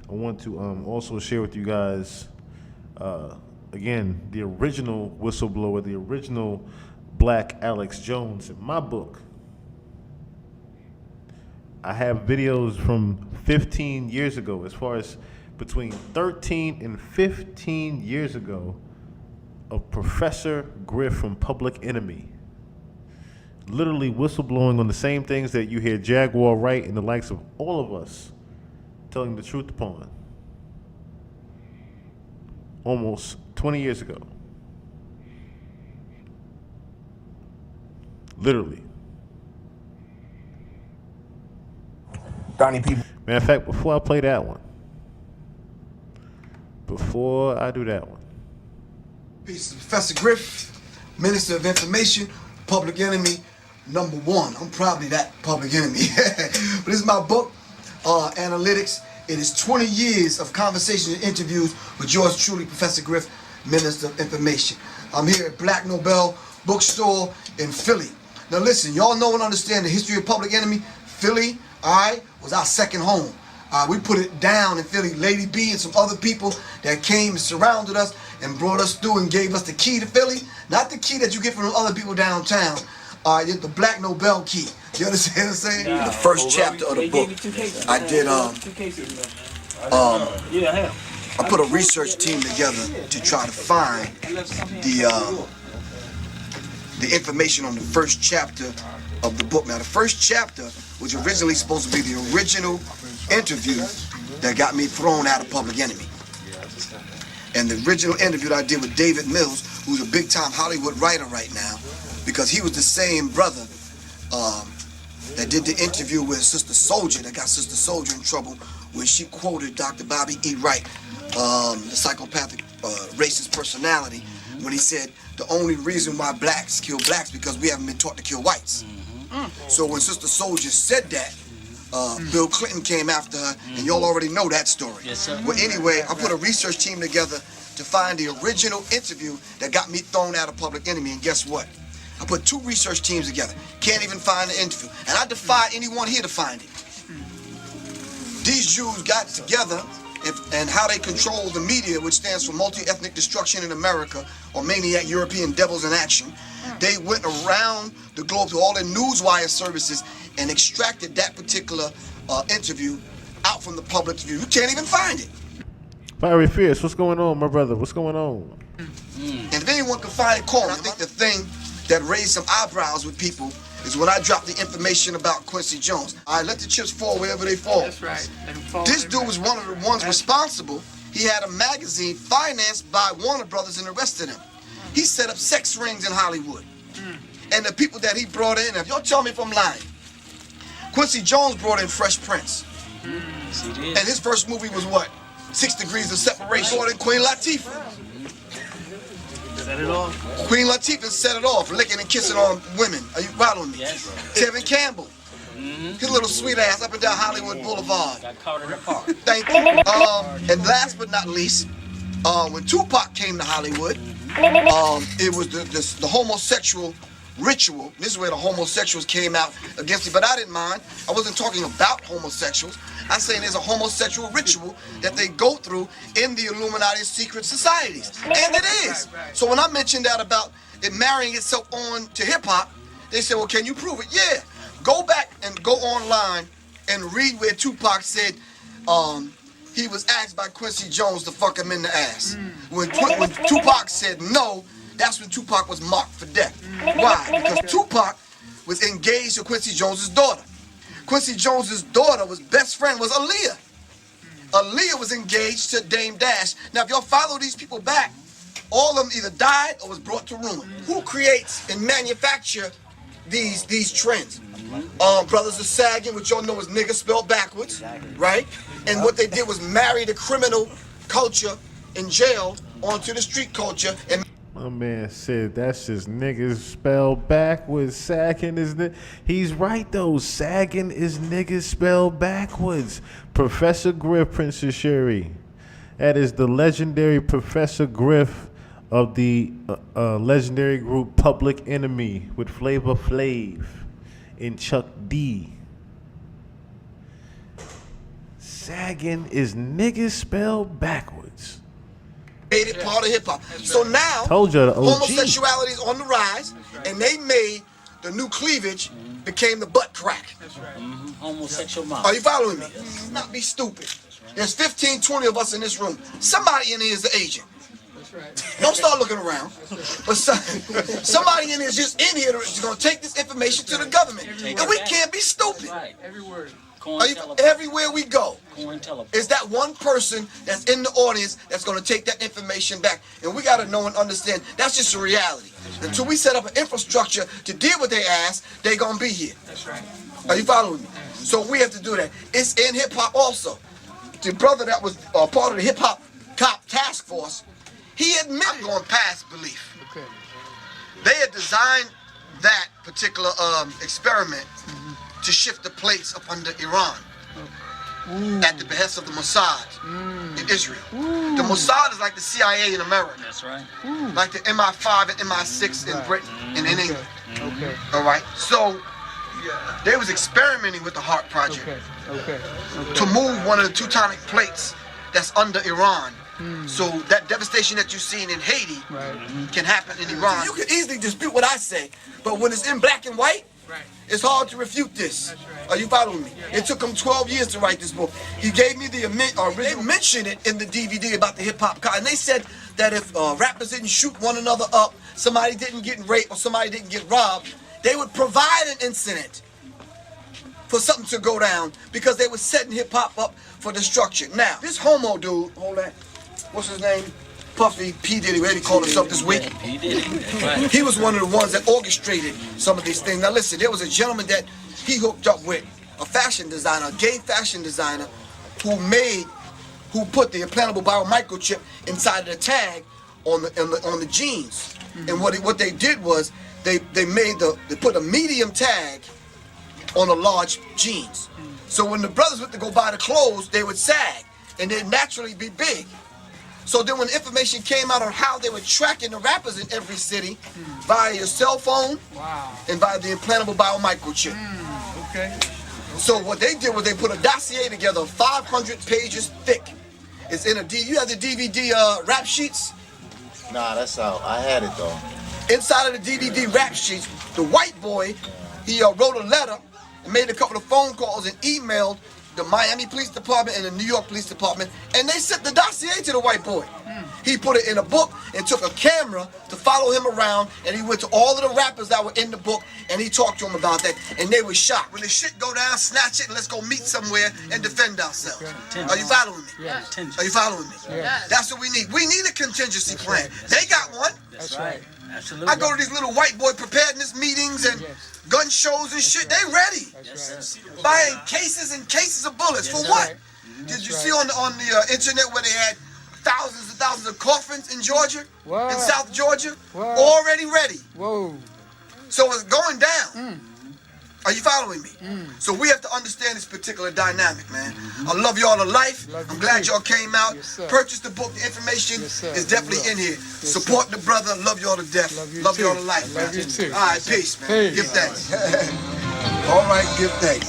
I want to also share with you guys, again, the original whistleblower, the original Black Alex Jones. In my book, I have videos from 15 years ago, as far as between 13 and 15 years ago, of Professor Griff from Public Enemy, literally whistleblowing on the same things that you hear Jaguar Wright and the likes of all of us telling the truth upon. Almost 20 years ago. Literally. Donnie people. Matter of fact, before I play that one, before I do that one, Peace to Professor Griff, Minister of Information, Public Enemy #1. I'm probably that public enemy. But this is my book, Analytics. It is 20 years of conversations and interviews with yours truly, Professor Griff, Minister of Information. I'm here at Black Nobel Bookstore in Philly. Now listen, y'all know and understand the history of Public Enemy. Philly, alright, was our second home. We put it down in Philly. Lady B and some other people that came and surrounded us and brought us through and gave us the key to Philly. Not the key that you get from other people downtown. The Black Nobel key. You understand what I'm saying? The first chapter of the book, I did I put a research team together to try to find the information on the first chapter of the book. Now, the first chapter was originally supposed to be the original interview that got me thrown out of Public Enemy. And the original interview that I did with David Mills, who's a big-time Hollywood writer right now, because he was the same brother that did the interview with Sister Soldier, that got Sister Soldier in trouble when she quoted Dr. Bobby E. Wright, the psychopathic racist personality, when he said the only reason why blacks kill blacks because we haven't been taught to kill whites. So when Sister Soldier said that, Bill Clinton came after her, and y'all already know that story. Yes, sir. Well, anyway, I put a research team together to find the original interview that got me thrown out of Public Enemy, and guess what? I put 2 research teams together. Can't even find the interview. And I defy anyone here to find it. These Jews got together and how they control the media, which stands for Multi-Ethnic Destruction in America, or Maniac European Devils in Action. They went around the globe to all their newswire services and extracted that particular interview out from the public's view. You can't even find it. Fiery Fierce, what's going on, my brother? What's going on? And if anyone can find it, call me. I think the thing that raised some eyebrows with people is when I dropped the information about Quincy Jones. I let the chips fall wherever they fall. That's right. This dude was one of the ones responsible. He had a magazine financed by Warner Brothers and the rest of them. He set up sex rings in Hollywood. And the people that he brought in, if y'all tell me if I'm lying, Quincy Jones brought in Fresh Prince. Yes, he did. And his first movie was what? 6 Degrees of Separation. Brought in Queen Latifah. Set it off. Queen Latifah set it off, licking and kissing on women. Are you following me? Yes. Tevin Campbell. His little sweet ass up and down Hollywood Boulevard. Got caught in the park. Thank you. And last but not least, when Tupac came to Hollywood, it was the homosexual ritual. This is where the homosexuals came out against it, but I didn't mind. I wasn't talking about homosexuals. I'm saying there's a homosexual ritual that they go through in the Illuminati secret societies. And it is. So when I mentioned that about it marrying itself on to hip-hop, they said, well, can you prove it? Yeah. Go back and go online and read where Tupac said he was asked by Quincy Jones to fuck him in the ass. When Tupac said no, that's when Tupac was marked for death. Why? Because Tupac was engaged to Quincy Jones's daughter. Quincy Jones's daughter was best friend was Aaliyah. Aaliyah was engaged to Dame Dash. Now, if y'all follow these people back, all of them either died or was brought to ruin. Who creates and manufacture these trends? Brothers of Sagging, which y'all know is nigga spelled backwards, right? And what they did was marry the criminal culture in jail onto the street culture. And My man said that's just niggas spelled backwards. Sagging is he's right though. Sagging is niggas spelled backwards. Professor Griff, Princess Sherry. That is the legendary Professor Griff of the legendary group Public Enemy with Flavor Flav and Chuck D. Sagging is niggas spelled backwards. Made it part of hip hop. So now, Told you the OG. homosexuality is on the rise, and they made the new cleavage became the butt crack. Homosexual mom. Are you following me? Let's not be stupid. There's 15, 20 of us in this room. Somebody in here is the agent. Don't start looking around. But somebody in here is just in here that's going to take this information to the government. And we can't be stupid. Every word. Everywhere we go, is that one person that's in the audience that's going to take that information back. And we got to know and understand that's just a reality. Until we set up an infrastructure to deal with their ass, they're going to be here. That's right. Are you following me? So we have to do that. It's in hip-hop also. The brother that was part of the hip-hop cop task force, he admitted going past belief. Okay. They had designed that particular experiment to shift the plates up under Iran at the behest of the Mossad in Israel. The Mossad is like the CIA in America. That's right. Like the MI5 and MI6 in Britain and in England. Okay. All right? So they was experimenting with the Heart Project to move one of the tectonic plates that's under Iran. So that devastation that you've seen in Haiti can happen in Iran. You can easily dispute what I say, but when it's in black and white, it's hard to refute this. Are you following me? It took him 12 years to write this book. He gave me the original. They mentioned it in the DVD about the hip hop car, and they said that if rappers didn't shoot one another up, somebody didn't get raped, or somebody didn't get robbed, they would provide an incident for something to go down because they were setting hip hop up for destruction. Now, this homo dude, hold that. What's his name? Puffy, P. Diddy, whatever he called himself this week. He did it. That's right. He was one of the ones that orchestrated some of these things. Now listen, there was a gentleman that he hooked up with, a fashion designer, a gay fashion designer, who put the implantable biomicrochip inside of the tag on the jeans. And what they did was they put a medium tag on a large jeans. So when the brothers went to go buy the clothes, they would sag and they'd naturally be big. So then when information came out on how they were tracking the rappers in every city via your cell phone and via the implantable biomicrochip. Okay. So what they did was they put a dossier together 500 pages thick. It's in you have the DVD rap sheets? Nah, that's out. I had it though. Inside of the DVD rap sheets, the white boy, he wrote a letter and made a couple of phone calls and emailed the Miami Police Department and the New York Police Department, and they sent the dossier to the white boy. He put it in a book and took a camera to follow him around, and he went to all of the rappers that were in the book, and he talked to them about that, and they were shocked. When the shit go down, snatch it, and let's go meet somewhere and defend ourselves. Are you following me? Yeah. Are you following me? That's what we need. We need a contingency plan. They got one. That's right. Absolutely. I go to these little white boy preparedness meetings and gun shows and shit. They ready. Buying cases and cases of bullets. For what? Did you see on the internet where they had thousands and thousands of coffins in Georgia? In South Georgia? Already ready. Whoa. So it's going down. Are you following me? So we have to understand this particular dynamic, man. I love y'all to life. I'm glad y'all came out. Purchase the book. The information is definitely in here. Support the brother. Love y'all to death. Love y'all to life, man. Love you too. All right, peace, man. Give thanks. All right, give thanks.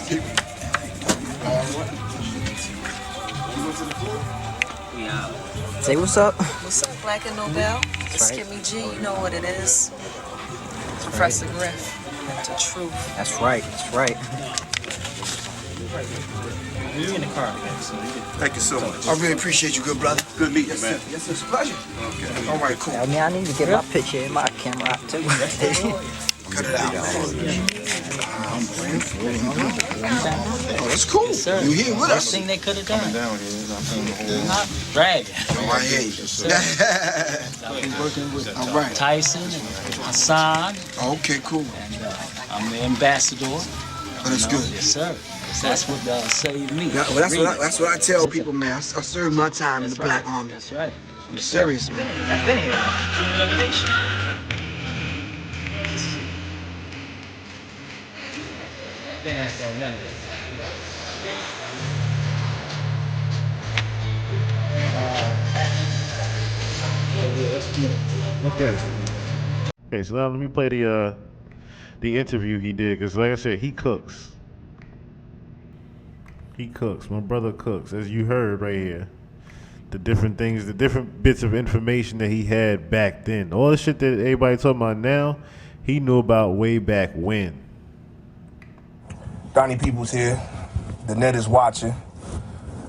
Say what's up. What's up, Black and Nobel? It's Kimmy G, you know what it is. Professor Griff. The truth. That's right. That's right. You're in the car. Thank you so much. I really appreciate you, good brother. Good meeting you, man. Yes, it's a pleasure. Okay. All right, cool. I mean, I need to get my picture in my camera out too. Cut it out, man. Oh, that's cool. Sir. You here with Best us? thing they could have done. Down here, Not bragging. Oh, I hear you. I've been working with All right. Tyson and Hassan, Okay, cool. and I'm the ambassador. Oh, that's good. Yes, sir. That's what saved me. Yeah, well, that's what I tell people, man. I served my time in the Black Army. That's right. I'm serious, man. I've been here. Okay. Okay, so now let me play the interview he did, because like I said, he cooks. He cooks. My brother cooks, as you heard right here. The different things, the different bits of information that he had back then. All the shit that everybody talking about now, he knew about way back when. Donnie Peoples here. The net is watching.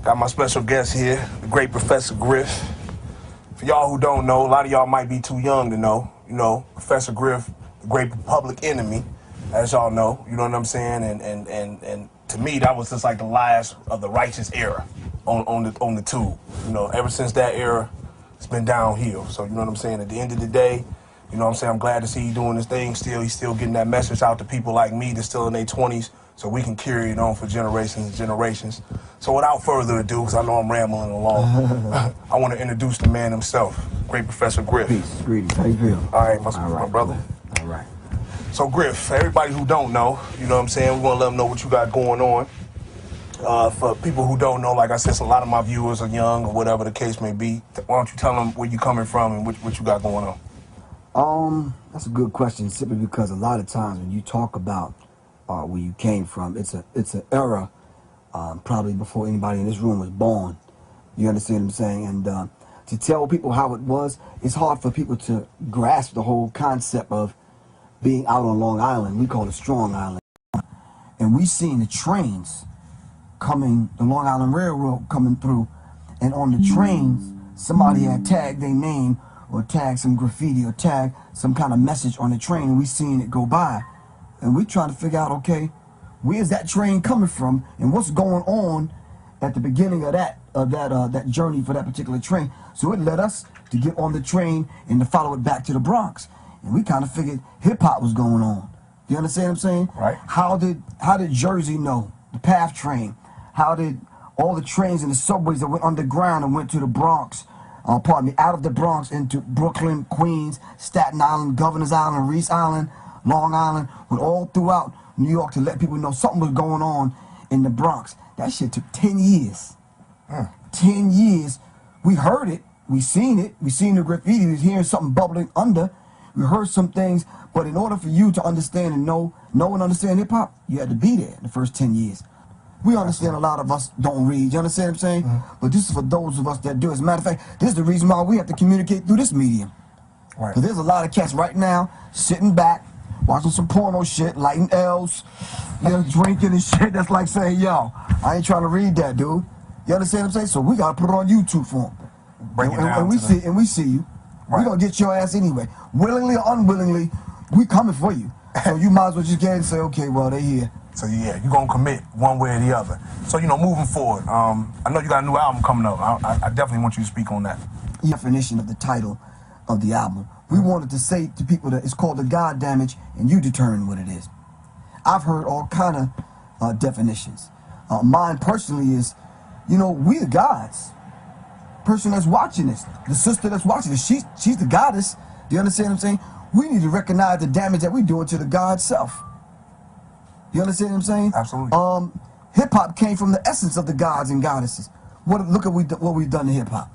Got my special guest here, the great Professor Griff. For y'all who don't know, a lot of y'all might be too young to know. You know, Professor Griff, the great public enemy, as y'all know. You know what I'm saying? And to me, that was just like the last of the righteous era on the tube. You know, ever since that era, it's been downhill. So you know what I'm saying? At the end of the day, you know what I'm saying? I'm glad to see you doing this thing still. He's still getting that message out to people like me that's still in their 20s, so we can carry it on for generations and generations. So without further ado, because I know I'm rambling along, I want to introduce the man himself, great Professor Griff. Peace, greetings. How you feel? All right, my brother. All right. So Griff, for everybody who don't know, you know what I'm saying, we want to let them know what you got going on. For people who don't know, like I said, a lot of my viewers are young or whatever the case may be. Why don't you tell them where you coming from and what you got going on? That's a good question, simply because a lot of times when you talk about where you came from, it's an era probably before anybody in this room was born. You understand what I'm saying? And to tell people how it was, it's hard for people to grasp the whole concept of being out on Long Island. We call it Strong Island. And we seen the trains coming, the Long Island Railroad coming through, and on the trains, somebody had tagged their name or tagged some graffiti or tagged some kind of message on the train, and we seen it go by. And we trying to figure out, okay, where's that train coming from and what's going on at the beginning of that journey for that particular train. So it led us to get on the train and to follow it back to the Bronx. And we kind of figured hip-hop was going on. You understand what I'm saying? Right. How did Jersey know? The PATH train. How did all the trains and the subways that went underground and went to the Bronx, out of the Bronx into Brooklyn, Queens, Staten Island, Governor's Island, Reese Island, Long Island, went all throughout New York to let people know something was going on in the Bronx. That shit took 10 years. 10 years. We heard it. We seen it. We seen the graffiti. We was hearing something bubbling under. We heard some things. But in order for you to understand and know and understand hip-hop, you had to be there in the first 10 years. We understand a lot of us don't read. You understand what I'm saying? But this is for those of us that do. As a matter of fact, this is the reason why we have to communicate through this medium. Right. Because there's a lot of cats right now sitting back, watching some porno shit, lighting L's, you know, drinking and shit. That's like saying, yo, I ain't trying to read that, dude. You understand what I'm saying? So we got to put it on YouTube for them. Break it down And we see you. Right. We're going to get your ass anyway. Willingly or unwillingly, we coming for you. So you might as well just get and say, okay, well, they here. So yeah, you're going to commit one way or the other. So, you know, moving forward, I know you got a new album coming up. I definitely want you to speak on that. Definition of the title of the album. We wanted to say to people that it's called The God Damage, and you determine what it is. I've heard all kind of definitions. Mine personally is, you know, we the gods. Person that's watching this, the sister that's watching this, she's the goddess. Do you understand what I'm saying? We need to recognize the damage that we're doing to the God self. You understand what I'm saying? Absolutely. Hip-hop came from the essence of the gods and goddesses. Look at what we've done to hip-hop.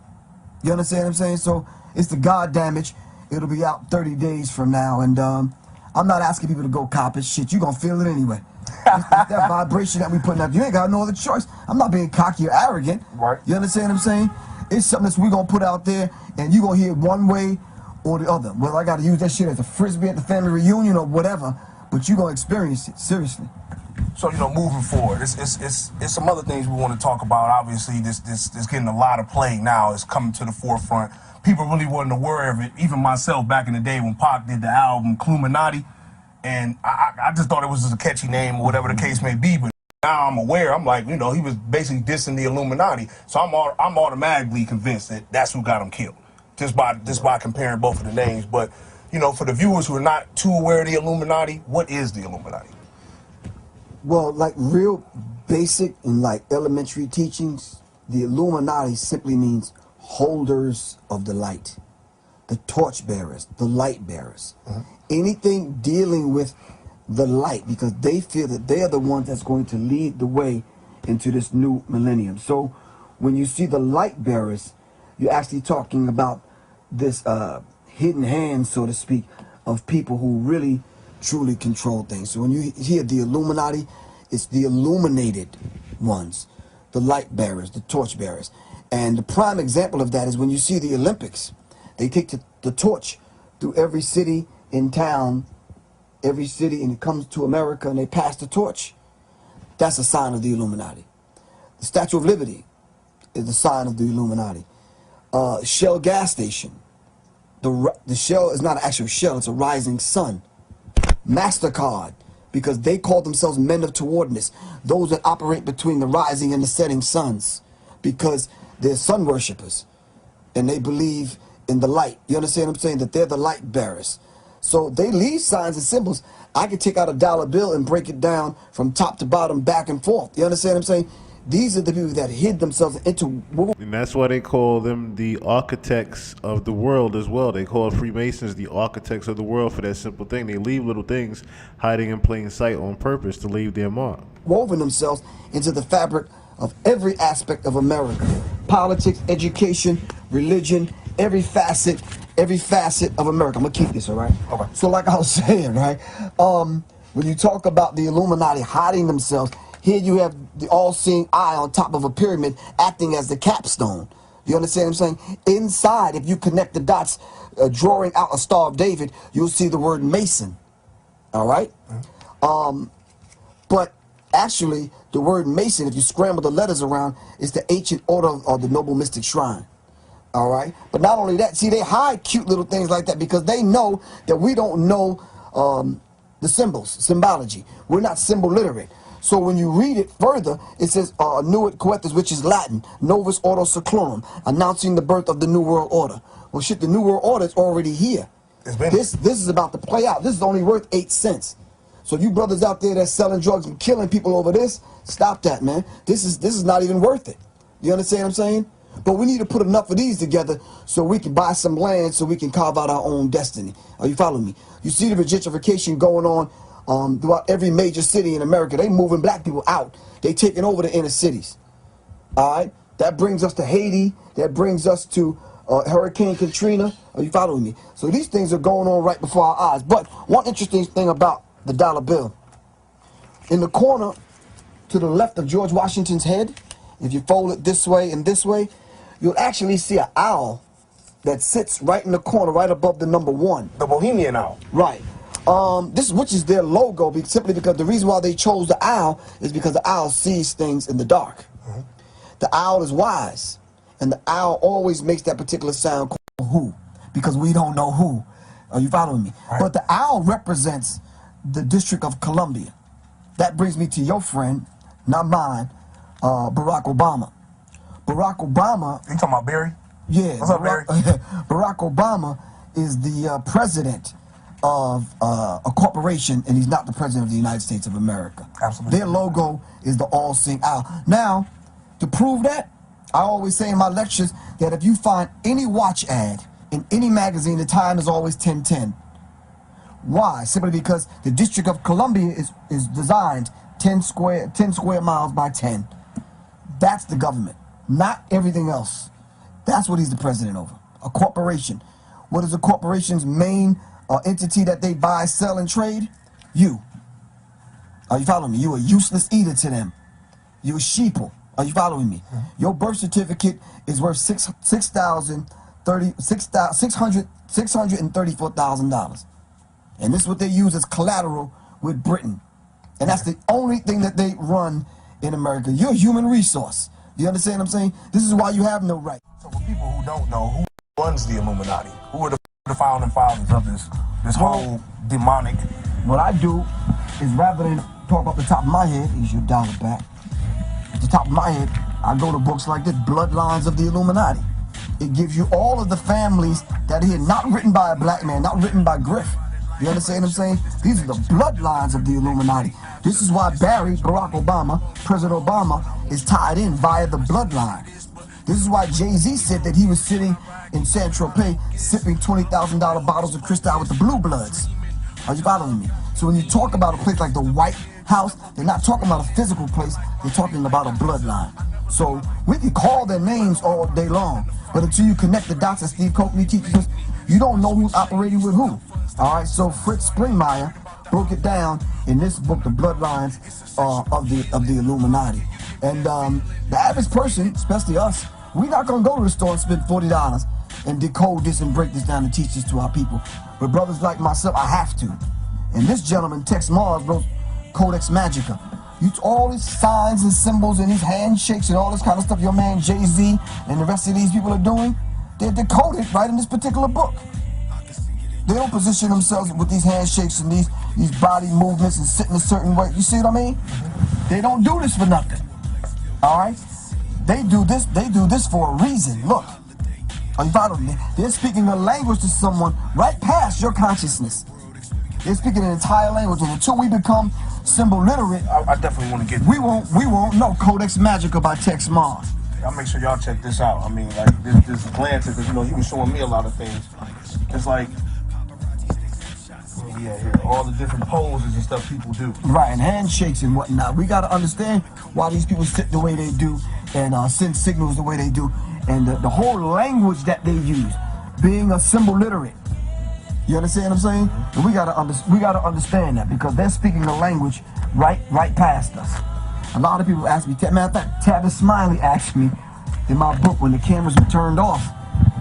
You understand what I'm saying? So it's the God Damage. It'll be out 30 days from now, and I'm not asking people to go cop it. Shit, you're going to feel it anyway. It's that vibration that we putting out. You ain't got no other choice. I'm not being cocky or arrogant. Right. You understand what I'm saying? It's something that we're going to put out there, and you're going to hear it one way or the other. Well, I got to use that shit as a frisbee at the family reunion or whatever, but you're going to experience it, seriously. So, you know, moving forward, it's some other things we want to talk about. Obviously, this getting a lot of play now. It's coming to the forefront. People really wasn't aware of it. Even myself, back in the day when Pac did the album Cluminati, and I just thought it was just a catchy name or whatever the case may be. But now I'm aware. I'm like, you know, he was basically dissing the Illuminati. So I'm automatically convinced that that's who got him killed, just by comparing both of the names. But you know, for the viewers who are not too aware of the Illuminati, what is the Illuminati? Well, like real basic and like elementary teachings, the Illuminati simply means holders of the light, the torch bearers, the light bearers. Anything dealing with the light, because they feel that they are the ones that's going to lead the way into this new millennium. So when you see the light bearers, you're actually talking about this hidden hand, so to speak, of people who really truly control things. So when you hear the Illuminati, it's the illuminated ones. the light bearers, the torch bearers. And the prime example of that is when you see the Olympics. They take the torch through every city in town, every city, and it comes to America, and they pass the torch. That's a sign of the Illuminati. The Statue of Liberty is the sign of the Illuminati. Shell gas station. The shell is not an actual shell, it's a rising sun. MasterCard, because they call themselves men of towardness, those that operate between the rising and the setting suns, because they're sun worshippers and they believe in the light. You understand what I'm saying? That they're the light bearers. So they leave signs and symbols. I could take out a dollar bill and break it down from top to bottom, back and forth. You understand what I'm saying? These are the people that hid themselves into... And that's why they call them the architects of the world as well. They call Freemasons the architects of the world for that simple thing. They leave little things hiding in plain sight on purpose to leave their mark. Woven themselves into the fabric of every aspect of America. Politics, education, religion, every facet of America. I'm gonna keep this, all right? Okay. So like I was saying, right? When you talk about the Illuminati hiding themselves, here you have the all-seeing eye on top of a pyramid acting as the capstone. You understand what I'm saying? Inside, if you connect the dots, drawing out a Star of David, you'll see the word Mason. All right? But actually, the word Mason, if you scramble the letters around, is the ancient order of the Noble Mystic Shrine. All right? But not only that, see, they hide cute little things like that because they know that we don't know the symbols, symbology. We're not symbol literate. So when you read it further, it says Nuit Coetus, which is Latin, Novus Ordo Seclorum, announcing the birth of the New World Order. Well, shit, the New World Order is already here. This is about to play out. This is only worth 8 cents. So you brothers out there that's selling drugs and killing people over this, stop that, man. This is not even worth it. You understand what I'm saying? But we need to put enough of these together so we can buy some land so we can carve out our own destiny. Are you following me? You see the gentrification going on throughout every major city in America. They moving black people out. They taking over the inner cities. All right? That brings us to Haiti. That brings us to Hurricane Katrina. Are you following me? So these things are going on right before our eyes. But one interesting thing about the dollar bill. In the corner to the left of George Washington's head, if you fold it this way and this way, you'll actually see an owl that sits right in the corner, right above the number 1. The Bohemian owl. Right. Which is their logo, simply because the reason why they chose the owl is because the owl sees things in the dark. The owl is wise, and the owl always makes that particular sound called who, because we don't know who. Are you following me? Right. But the owl represents the District of Columbia. That brings me to your friend, not mine, Barack Obama. Barack Obama... You talking about Barry? Yeah. What's up, Barry? Barack Obama is the president of a corporation, and he's not the president of the United States of America. Absolutely. Their logo is the all-seeing owl. Now, to prove that, I always say in my lectures that if you find any watch ad in any magazine, the time is always 10:10. Why? Simply because the District of Columbia is designed 10 square miles by 10. That's the government, not everything else. That's what he's the president over. A corporation. What is a corporation's main entity that they buy, sell, and trade? You. Are you following me? You a useless eater to them. You a sheeple. Are you following me? Your birth certificate is worth $634,000. And this is what they use as collateral with Britain. And that's the only thing that they run in America. You're a human resource. You understand what I'm saying? This is why you have no right. So for people who don't know, who runs the Illuminati? Who are the founding fathers of this whole demonic? What I do is, rather than talk off the top of my head, is your dollar back. At the top of my head, I go to books like this, Bloodlines of the Illuminati. It gives you all of the families that are here, not written by a black man, not written by Griff. You understand what I'm saying? These are the bloodlines of the Illuminati. This is why Barack Obama, President Obama, is tied in via the bloodline. This is why Jay-Z said that he was sitting in Saint-Tropez sipping $20,000 bottles of Cristal with the Blue Bloods. Are you following me? So when you talk about a place like the White House, they're not talking about a physical place, they're talking about a bloodline. So we can call their names all day long, but until you connect the dots that Steve Coakley teaches us, you don't know who's operating with who. All right, so Fritz Springmeier broke it down in this book, The Bloodlines of the Illuminati. And the average person, especially us, we're not gonna go to the store and spend $40 and decode this and break this down and teach this to our people. But brothers like myself, I have to. And this gentleman, Tex Mars, wrote Codex Magica. All these signs and symbols and these handshakes and all this kind of stuff your man Jay-Z and the rest of these people are doing, they're decoded right in this particular book. They don't position themselves with these handshakes and these body movements and sitting a certain way. You see what I mean? They don't do this for nothing. All right? They do this for a reason. Look, are you following me? They're speaking a language to someone right past your consciousness. They're speaking an entire language, and until we become symbol literate, I definitely want to get. We won't know Codex Magica by Tex Mars. I'll make sure y'all check this out. I mean, like this glance, because you know he was showing me a lot of things. It's like, yeah, here, all the different poses and stuff people do. Right, and handshakes and whatnot. We got to understand why these people sit the way they do and send signals the way they do, and the whole language that they use, being a symbol literate. You understand what I'm saying? And we gotta understand that, because they're speaking the language right past us. A lot of people ask me. Matter of fact, Tavis Smiley asked me in my book when the cameras were turned off.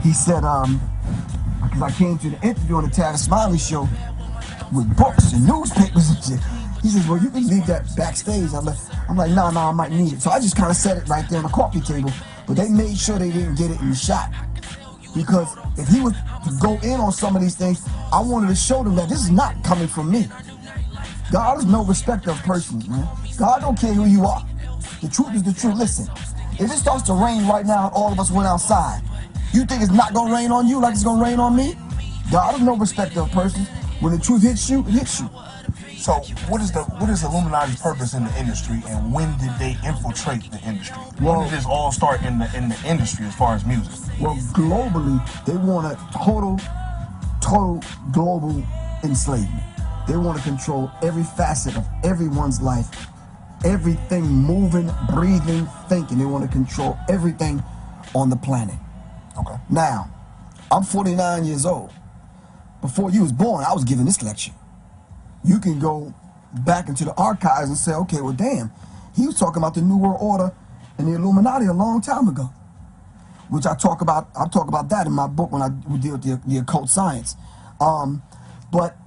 He said, because I came to the interview on the Tavis Smiley show with books and newspapers and shit. He says, well, you can leave that backstage. I'm like, nah, I might need it. So I just kind of set it right there on the coffee table. But they made sure they didn't get it in the shot. Because if he was to go in on some of these things, I wanted to show them that this is not coming from me. God is no respecter of persons, man. God don't care who you are. The truth is the truth. Listen, if it starts to rain right now and all of us went outside, you think it's not going to rain on you like it's going to rain on me? God is no respecter of persons. When the truth hits you, it hits you. So what is Illuminati's purpose in the industry, and when did they infiltrate the industry? When did this all start in the industry as far as music? Well, globally, they want a total global enslavement. They want to control every facet of everyone's life, everything moving, breathing, thinking. They want to control everything on the planet. Okay. Now, I'm 49 years old. Before you was born, I was giving this lecture. You can go back into the archives and say, okay, well, damn, he was talking about the New World Order and the Illuminati a long time ago, which I talk about that in my book when I deal with the occult science. But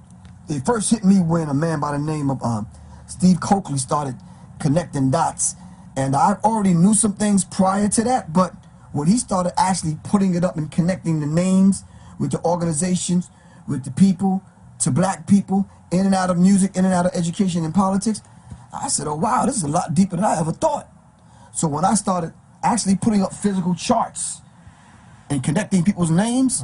it first hit me when a man by the name of Steve Coakley started connecting dots. And I already knew some things prior to that, but when he started actually putting it up and connecting the names with the organizations, with the people, to black people, in and out of music, in and out of education and politics, I said, oh wow, this is a lot deeper than I ever thought. So when I started actually putting up physical charts and connecting people's names,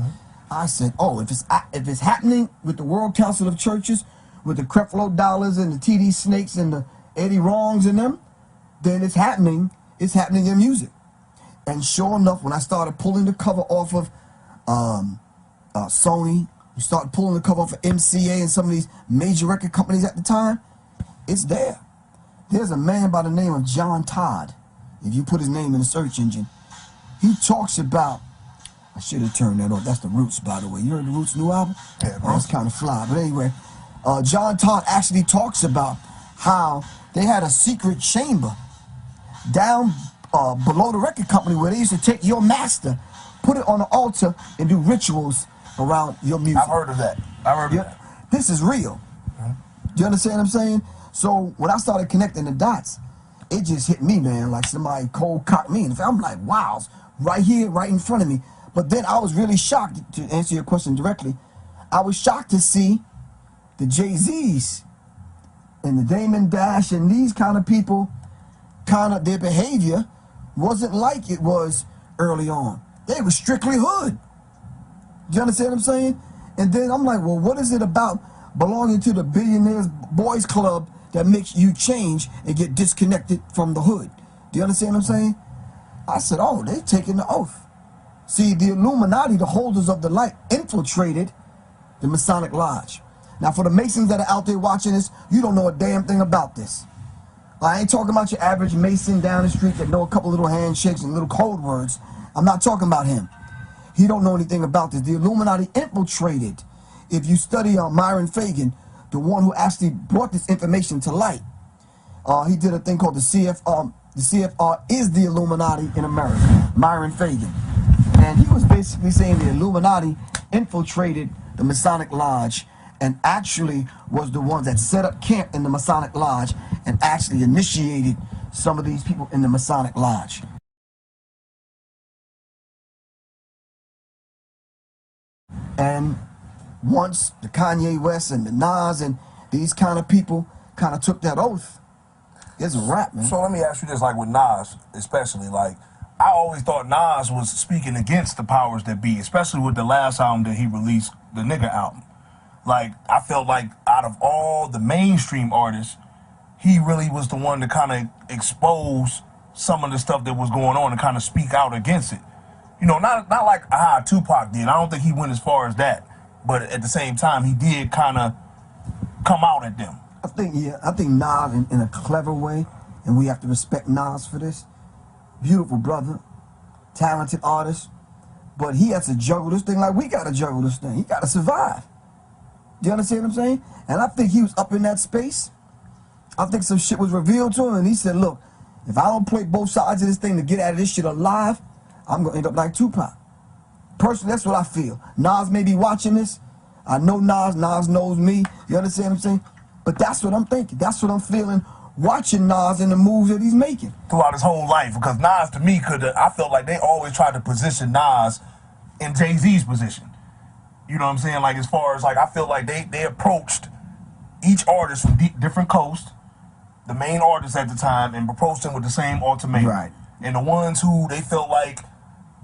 I said, oh, if it's happening with the World Council of Churches, with the Creflo Dollars and the TD Snakes and the Eddie Wrongs and them, then it's happening in music. And sure enough, when I started pulling the cover off of Sony, you start pulling the cover off of MCA and some of these major record companies at the time, it's there. There's a man by the name of John Todd. If you put his name in the search engine, he talks about, I should have turned that off. That's the Roots, by the way. You heard the Roots' new album? Yeah, bro. That's kind of fly. But anyway, John Todd actually talks about how they had a secret chamber down below the record company where they used to take your master, put it on the altar, and do rituals around your music. I've heard of that. This is real. Do you understand what I'm saying? So when I started connecting the dots, it just hit me, man, like somebody cold cocked me. And I'm like, wow, right here, right in front of me. But then I was really shocked, to answer your question directly, I was shocked to see the Jay-Z's and the Damon Dash and these kind of people, their behavior wasn't like it was early on. They were strictly hood. Do you understand what I'm saying? And then I'm like, well, what is it about belonging to the Billionaires Boys Club that makes you change and get disconnected from the hood? Do you understand what I'm saying? I said, oh, they've taken the oath. See, the Illuminati, the holders of the light, infiltrated the Masonic Lodge. Now, for the Masons that are out there watching this, you don't know a damn thing about this. I ain't talking about your average Mason down the street that know a couple little handshakes and little code words. I'm not talking about him. He don't know anything about this. The Illuminati infiltrated. If you study Myron Fagan, the one who actually brought this information to light, he did a thing called the the CFR is the Illuminati in America, Myron Fagan. And he was basically saying the Illuminati infiltrated the Masonic Lodge and actually was the ones that set up camp in the Masonic Lodge and actually initiated some of these people in the Masonic Lodge. And once the Kanye West and the Nas and these kind of people kind of took that oath, it's a wrap, man. So let me ask you this, like with Nas, especially, like, I always thought Nas was speaking against the powers that be, especially with the last album that he released, the Nigga album. Like, I felt like out of all the mainstream artists, he really was the one to kind of expose some of the stuff that was going on and kind of speak out against it. You know, not like how Tupac did. I don't think he went as far as that. But at the same time, he did kind of come out at them. I think Nas in a clever way, and we have to respect Nas for this. Beautiful brother, talented artist, but he has to juggle this thing like we got to juggle this thing. He got to survive. Do you understand what I'm saying? And I think he was up in that space. I think some shit was revealed to him, and he said, look, if I don't play both sides of this thing to get out of this shit alive, I'm going to end up like Tupac. Personally, that's what I feel. Nas may be watching this. I know Nas. Nas knows me. You understand what I'm saying? But that's what I'm thinking. That's what I'm feeling watching Nas and the moves that he's making. Throughout his whole life, because Nas, to me, I felt like they always tried to position Nas in Jay-Z's position. You know what I'm saying? Like, as far as, like, I feel like they approached each artist from different coasts, the main artists at the time, and approached them with the same ultimatum. Right. And the ones who they felt like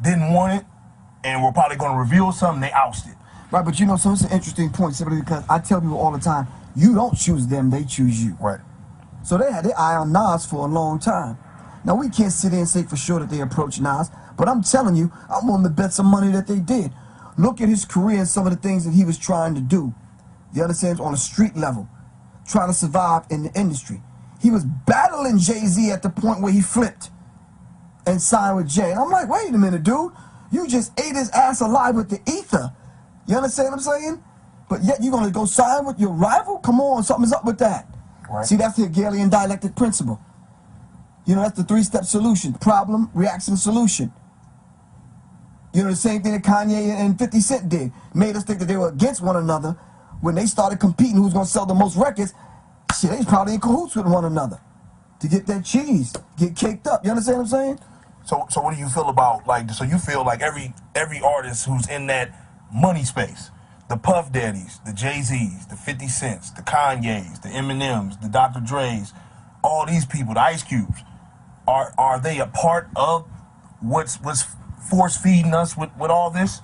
didn't want it and were probably going to reveal something, they ousted. Right, but you know, so it's an interesting point, simply because I tell people all the time, you don't choose them, they choose you. Right. So they had their eye on Nas for a long time. Now, we can't sit there and say for sure that they approached Nas, but I'm telling you, I'm willing to bet some money that they did. Look at his career and some of the things that he was trying to do. You understand? On a street level, trying to survive in the industry. He was battling Jay-Z at the point where he flipped and signed with Jay. And I'm like, wait a minute, dude. You just ate his ass alive with the ether. You understand what I'm saying? But yet you're going to go sign with your rival? Come on, something's up with that. Right. See, that's the Hegelian dialectic principle. You know, that's the three-step solution. Problem, reaction, solution. You know, the same thing that Kanye and 50 Cent did. Made us think that they were against one another. When they started competing who's going to sell the most records, shit, they was probably in cahoots with one another to get that cheese, get caked up. You understand what I'm saying? So what do you feel about, like, so you feel like every artist who's in that money space, the Puff Daddies, the Jay-Z's, the 50 Cents, the Kanyes, the Eminems, the Dr. Dre's, all these people, the Ice Cubes, are they a part of what's force feeding us with all this?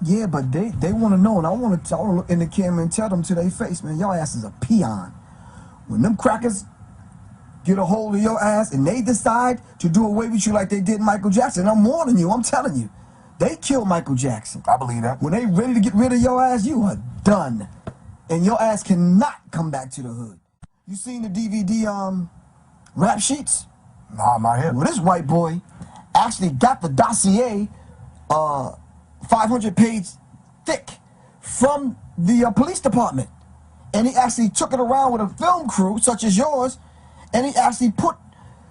Yeah, but they want to know, and I want to look in the camera and tell them to their face, man, your ass is a peon. When them crackers get a hold of your ass and they decide to do away with you like they did Michael Jackson, I'm warning you, I'm telling you, they killed Michael Jackson. I believe that. When they ready to get rid of your ass, you are done. And your ass cannot come back to the hood. You seen the DVD rap sheets? Nah, I'm not here. Well, this white boy actually got the dossier 500-page thick from the police department. And he actually took it around with a film crew, such as yours, and he actually put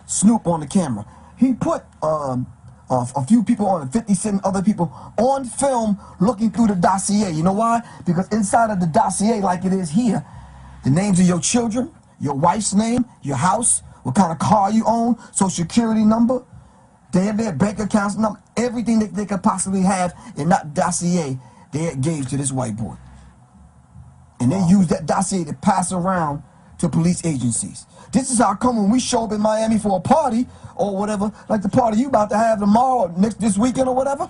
Snoop on the camera. He put a few people on, 50 Cent and other people on film looking through the dossier. You know why? Because inside of the dossier, like it is here, the names of your children, your wife's name, your house, what kind of car you own, social security number, their bank accounts number, everything that they could possibly have in that dossier, they gave to this white boy. And they used that dossier to pass around to police agencies. This is how come when we show up in Miami for a party or whatever, like the party you about to have tomorrow or this weekend or whatever,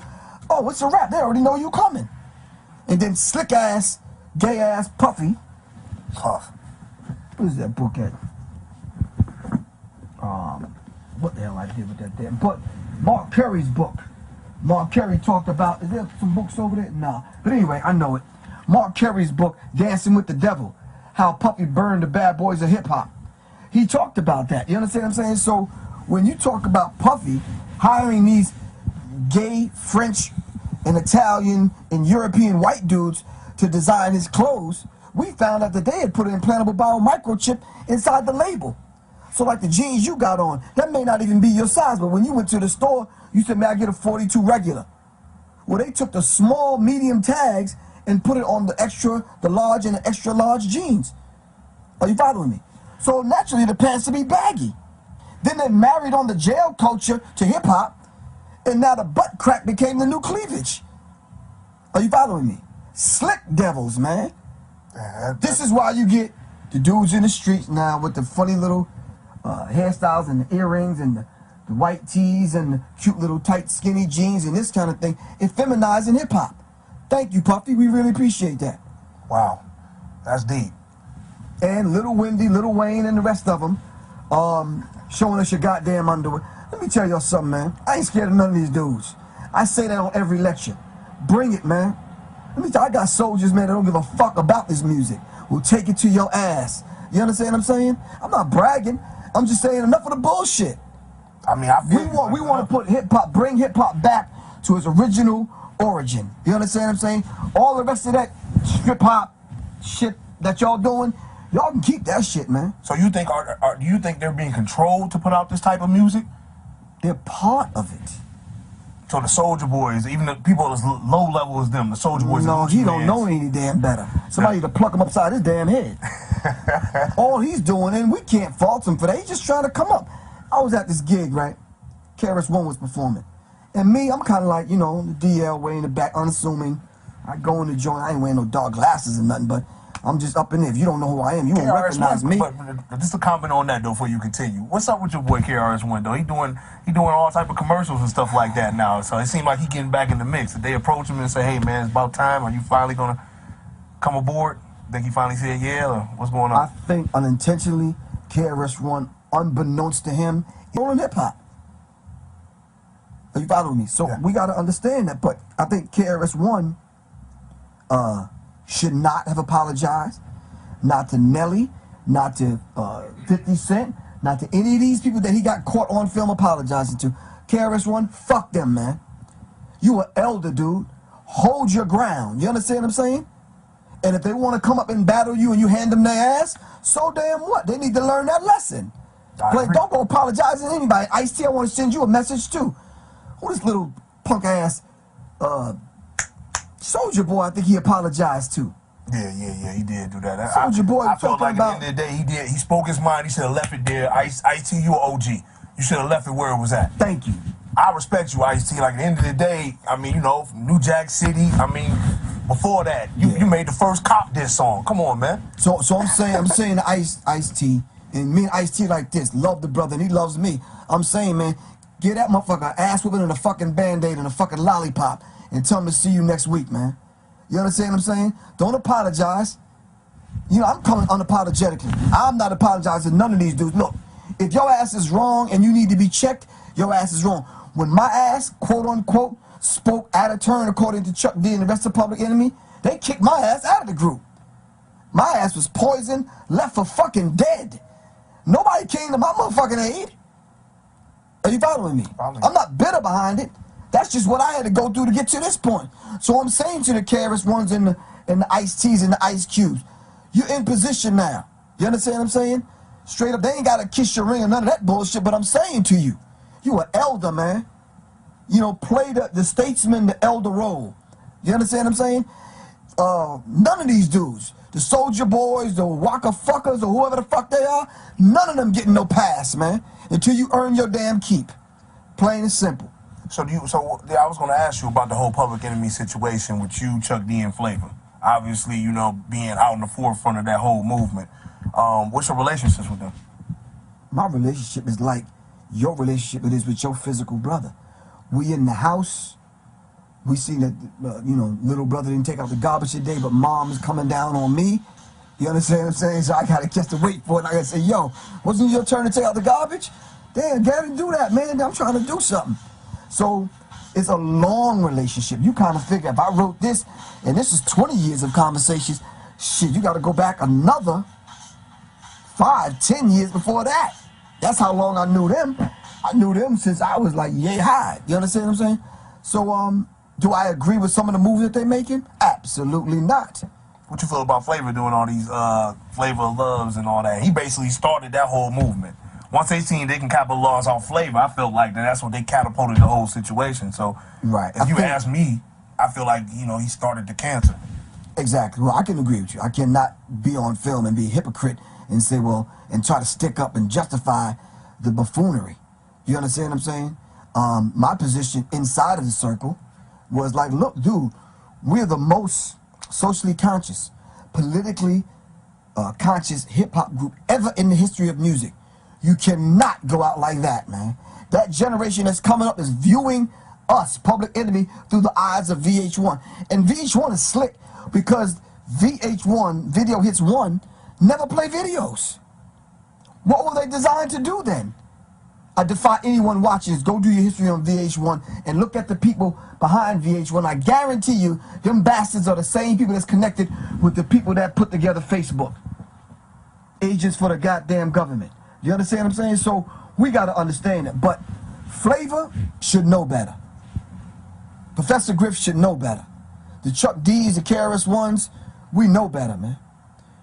oh, it's a wrap. They already know you coming. And then slick ass, gay ass Puffy. Puff. What is that book at? What the hell I did with that damn book? Mark Curry's book. Mark Curry talked about, is there some books over there? Nah. But anyway, I know it. Mark Curry's book, Dancing with the Devil, how Puffy burned the bad boys of hip-hop. He talked about that. You understand what I'm saying? So when you talk about Puffy hiring these gay French and Italian and European white dudes to design his clothes, we found out that they had put an implantable biomicrochip inside the label. So like the jeans you got on, that may not even be your size, but when you went to the store, you said, man, I get a 42 regular. Well, they took the small, medium tags and put it on the extra, the large, and the extra large jeans. Are you following me? So naturally, the pants to be baggy. Then they married on the jail culture to hip hop, and now the butt crack became the new cleavage. Are you following me? Slick devils, man. This is why you get the dudes in the streets now with the funny little hairstyles and the earrings and the white tees and the cute little tight skinny jeans and this kind of thing. It's feminizing hip hop. Thank you, Puffy. We really appreciate that. Wow, that's deep. And Little Wendy, Little Wayne, and the rest of them showing us your goddamn underwear. Let me tell y'all something, man. I ain't scared of none of these dudes. I say that on every lecture. Bring it, man. Let me tell you, I got soldiers, man, that don't give a fuck about this music. We'll take it to your ass. You understand what I'm saying? I'm not bragging. I'm just saying enough of the bullshit. I mean, we want to put hip-hop, bring hip-hop back to its original origin. You understand what I'm saying? All the rest of that strip-hop shit that y'all doing, y'all can keep that shit, man. So you think, do you think they're being controlled to put out this type of music? They're part of it. So the Soldier Boys, even the people as low level as them, the Soldier Boys. No, he don't know any damn better. Somebody to pluck him upside his damn head. All he's doing, and we can't fault him for that, he's just trying to come up. I was at this gig, right? KRS-One was performing. And me, I'm kind of like, you know, the DL way in the back, unassuming. I go in the joint, I ain't wearing no dark glasses or nothing, but I'm just up in there. If you don't know who I am, you won't recognize me. But just to comment on that, though, before you continue. What's up with your boy KRS-One, though? He doing all type of commercials and stuff like that now. So it seems like he getting back in the mix. Did they approach him and say, hey, man, it's about time. Are you finally going to come aboard? Think he finally said yeah, or what's going on? I think unintentionally, KRS-One, unbeknownst to him, rolling hip-hop. Are you following me? So we got to understand that. But I think KRS-One should not have apologized. Not to Nelly, not to 50 Cent, not to any of these people that he got caught on film apologizing to. KRS-One, fuck them, man. You an elder, dude. Hold your ground. You understand what I'm saying? And if they want to come up and battle you and you hand them their ass, so damn what? They need to learn that lesson. Like, don't go apologizing to anybody. Ice-T, I want to send you a message, too. Who this little punk-ass Soldier Boy, I think he apologized to. Yeah, he did do that. Soldier Boy, I felt like at the end of the day, he spoke his mind. He should have left it there. Ice-T, you OG. You should have left it where it was at. Thank you. I respect you, Ice-T. Like, at the end of the day, I mean, you know, from New Jack City, I mean, before that, you made the first Cop diss song. Come on, man. So I'm saying to Ice-T, and me and Ice-T like this, love the brother, and he loves me. I'm saying, man, get that motherfucker ass whooping and a fucking Band-Aid and a fucking lollipop and tell him to see you next week, man. You understand what I'm saying? Don't apologize. You know, I'm coming unapologetically. I'm not apologizing to none of these dudes. Look, if your ass is wrong and you need to be checked, your ass is wrong. When my ass, quote unquote, spoke out of turn according to Chuck D and the rest of Public Enemy, they kicked my ass out of the group. My ass was poisoned, left for fucking dead. Nobody came to my motherfucking aid. Are you following me? I'm not bitter behind it. That's just what I had to go through to get to this point. So I'm saying to the KRS-Ones and the Ice-T's and the Ice Cubes, you're in position now. You understand what I'm saying? Straight up, they ain't got to kiss your ring or none of that bullshit, but I'm saying to you, you an elder, man. You know, play the statesman, the elder role. You understand what I'm saying? None of these dudes, the Soldier Boys, the Waka Fuckers, or whoever the fuck they are, none of them getting no pass, man, until you earn your damn keep. Plain and simple. So I was going to ask you about the whole Public Enemy situation with you, Chuck D, and Flavor. Obviously, you know, being out in the forefront of that whole movement. What's your relationships with them? My relationship is like your relationship it is with your physical brother. We in the house. We see that, you know, little brother didn't take out the garbage today, but mom is coming down on me. You understand what I'm saying? So I got to just to wait for it. I got to say, yo, wasn't it your turn to take out the garbage? Damn, Gary, do that, man. I'm trying to do something. So it's a long relationship. You kind of figure if I wrote this, and this is 20 years of conversations, shit, you got to go back another 5, 10 years before that. That's how long I knew them. I knew them since I was like yay high. You understand what I'm saying? So, do I agree with some of the movies that they're making? Absolutely not. What you feel about Flavor doing all these Flavor of Loves and all that? He basically started that whole movement once they seen they can capitalize off flavor, I felt like that's what they catapulted the whole situation. So, Right. if you ask me, I feel like, you know, he started the cancer. Exactly. Well, I can agree with you. I cannot be on film and be a hypocrite and say, well, and try to stick up and justify the buffoonery. You understand what I'm saying? My position inside of the circle was like, look, dude, we're the most socially conscious, politically conscious hip-hop group ever in the history of music. You cannot go out like that, man. That generation that's coming up is viewing us, Public Enemy, through the eyes of VH1. And VH1 is slick because VH1, Video Hits 1, never play videos. What were they designed to do then? I defy anyone watching this, go do your history on VH1 and look at the people behind VH1. I guarantee you, them bastards are the same people that's connected with the people that put together Facebook. Agents for the goddamn government. You understand what I'm saying? So we got to understand it. But Flavor should know better. Professor Griff should know better. The Chuck D's, the KRS-Ones, we know better, man.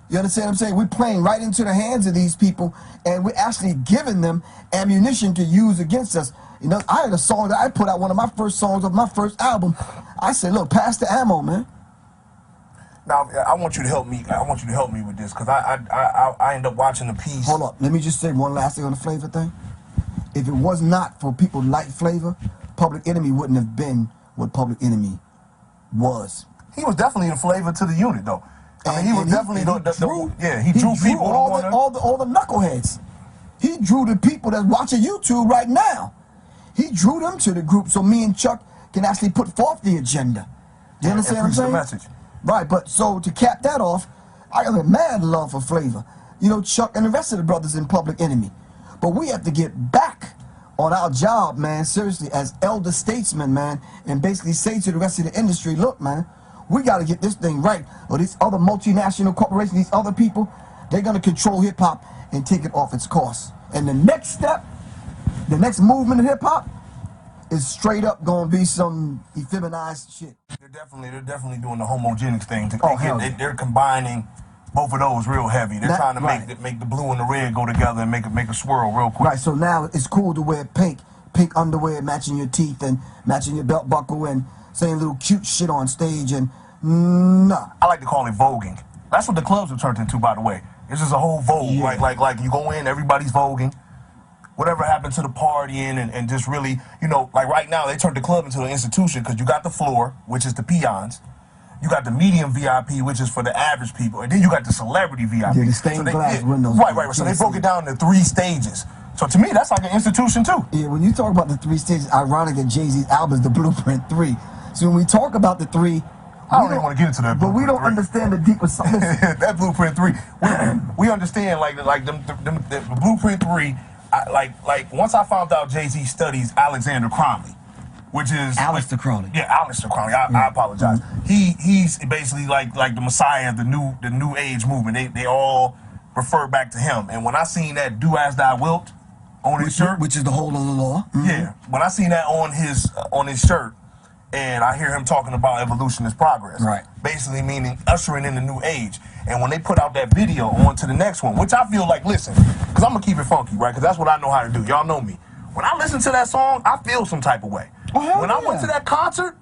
You understand what I'm saying? We're playing right into the hands of these people, and we're actually giving them ammunition to use against us. You know, I had a song that I put out, one of my first songs of my first album. I said, look, pass the ammo, man. Now, I want you to help me. I want you to help me with this, because I end up watching the piece. Hold up. Let me just say one last thing on the Flavor thing. If it was not for people like Flavor, Public Enemy wouldn't have been what Public Enemy was. He was definitely the flavor to the unit, though. I mean, he was definitely he drew people. All the knuckleheads. He drew the people that's watching YouTube right now. He drew them to the group so me and Chuck can actually put forth the agenda. You understand what I'm saying? The message. Right, but so to cap that off, I got a mad love for Flavor. You know, Chuck and the rest of the brothers in Public Enemy. But we have to get back on our job, man, seriously, as elder statesmen, man, and basically say to the rest of the industry, look, man, we got to get this thing right, or these other multinational corporations, these other people, they're going to control hip-hop and take it off its course. And the next step, the next movement in hip-hop is straight up going to be some effeminized shit. They're definitely doing the homogenics thing. They're combining both of those real heavy. They're trying to make the blue and the red go together and make a swirl real quick. Right, so now it's cool to wear pink underwear matching your teeth and matching your belt buckle and saying little cute shit on stage and nah. I like to call it voguing. That's what the clubs have turned into, by the way. It's just a whole vogue. Yeah. Like you go in, everybody's voguing. Whatever happened to the partying and just really, you know, like right now they turned the club into an institution because you got the floor, which is the peons. You got the medium VIP, which is for the average people, and then you got the celebrity VIP. Yeah, the stained glass windows. Right. So they broke it down into 3 stages. So to me, that's like an institution too. Yeah, when you talk about the 3 stages, ironic that Jay-Z's album is the Blueprint 3. So when we talk about the 3, I don't even want to get into that. But we don't understand the deeper side. That Blueprint 3, we understand like the Blueprint 3. Like once I found out Jay-Z studies Alexander Cromley, which is Aleister Crowley. Yeah, Aleister Crowley. I apologize. He's basically like the messiah of the new age movement. They all refer back to him. And when I seen that "Do As Thou Wilt" on his shirt, which is the whole of the law. Mm-hmm. Yeah, when I seen that on his shirt, and I hear him talking about evolution is progress. Right. Basically meaning ushering in the new age. And when they put out that video on to the next one, which I feel like, listen, because I'm going to keep it funky, right? Because that's what I know how to do. Y'all know me. When I listen to that song, I feel some type of way. When I went to that concert,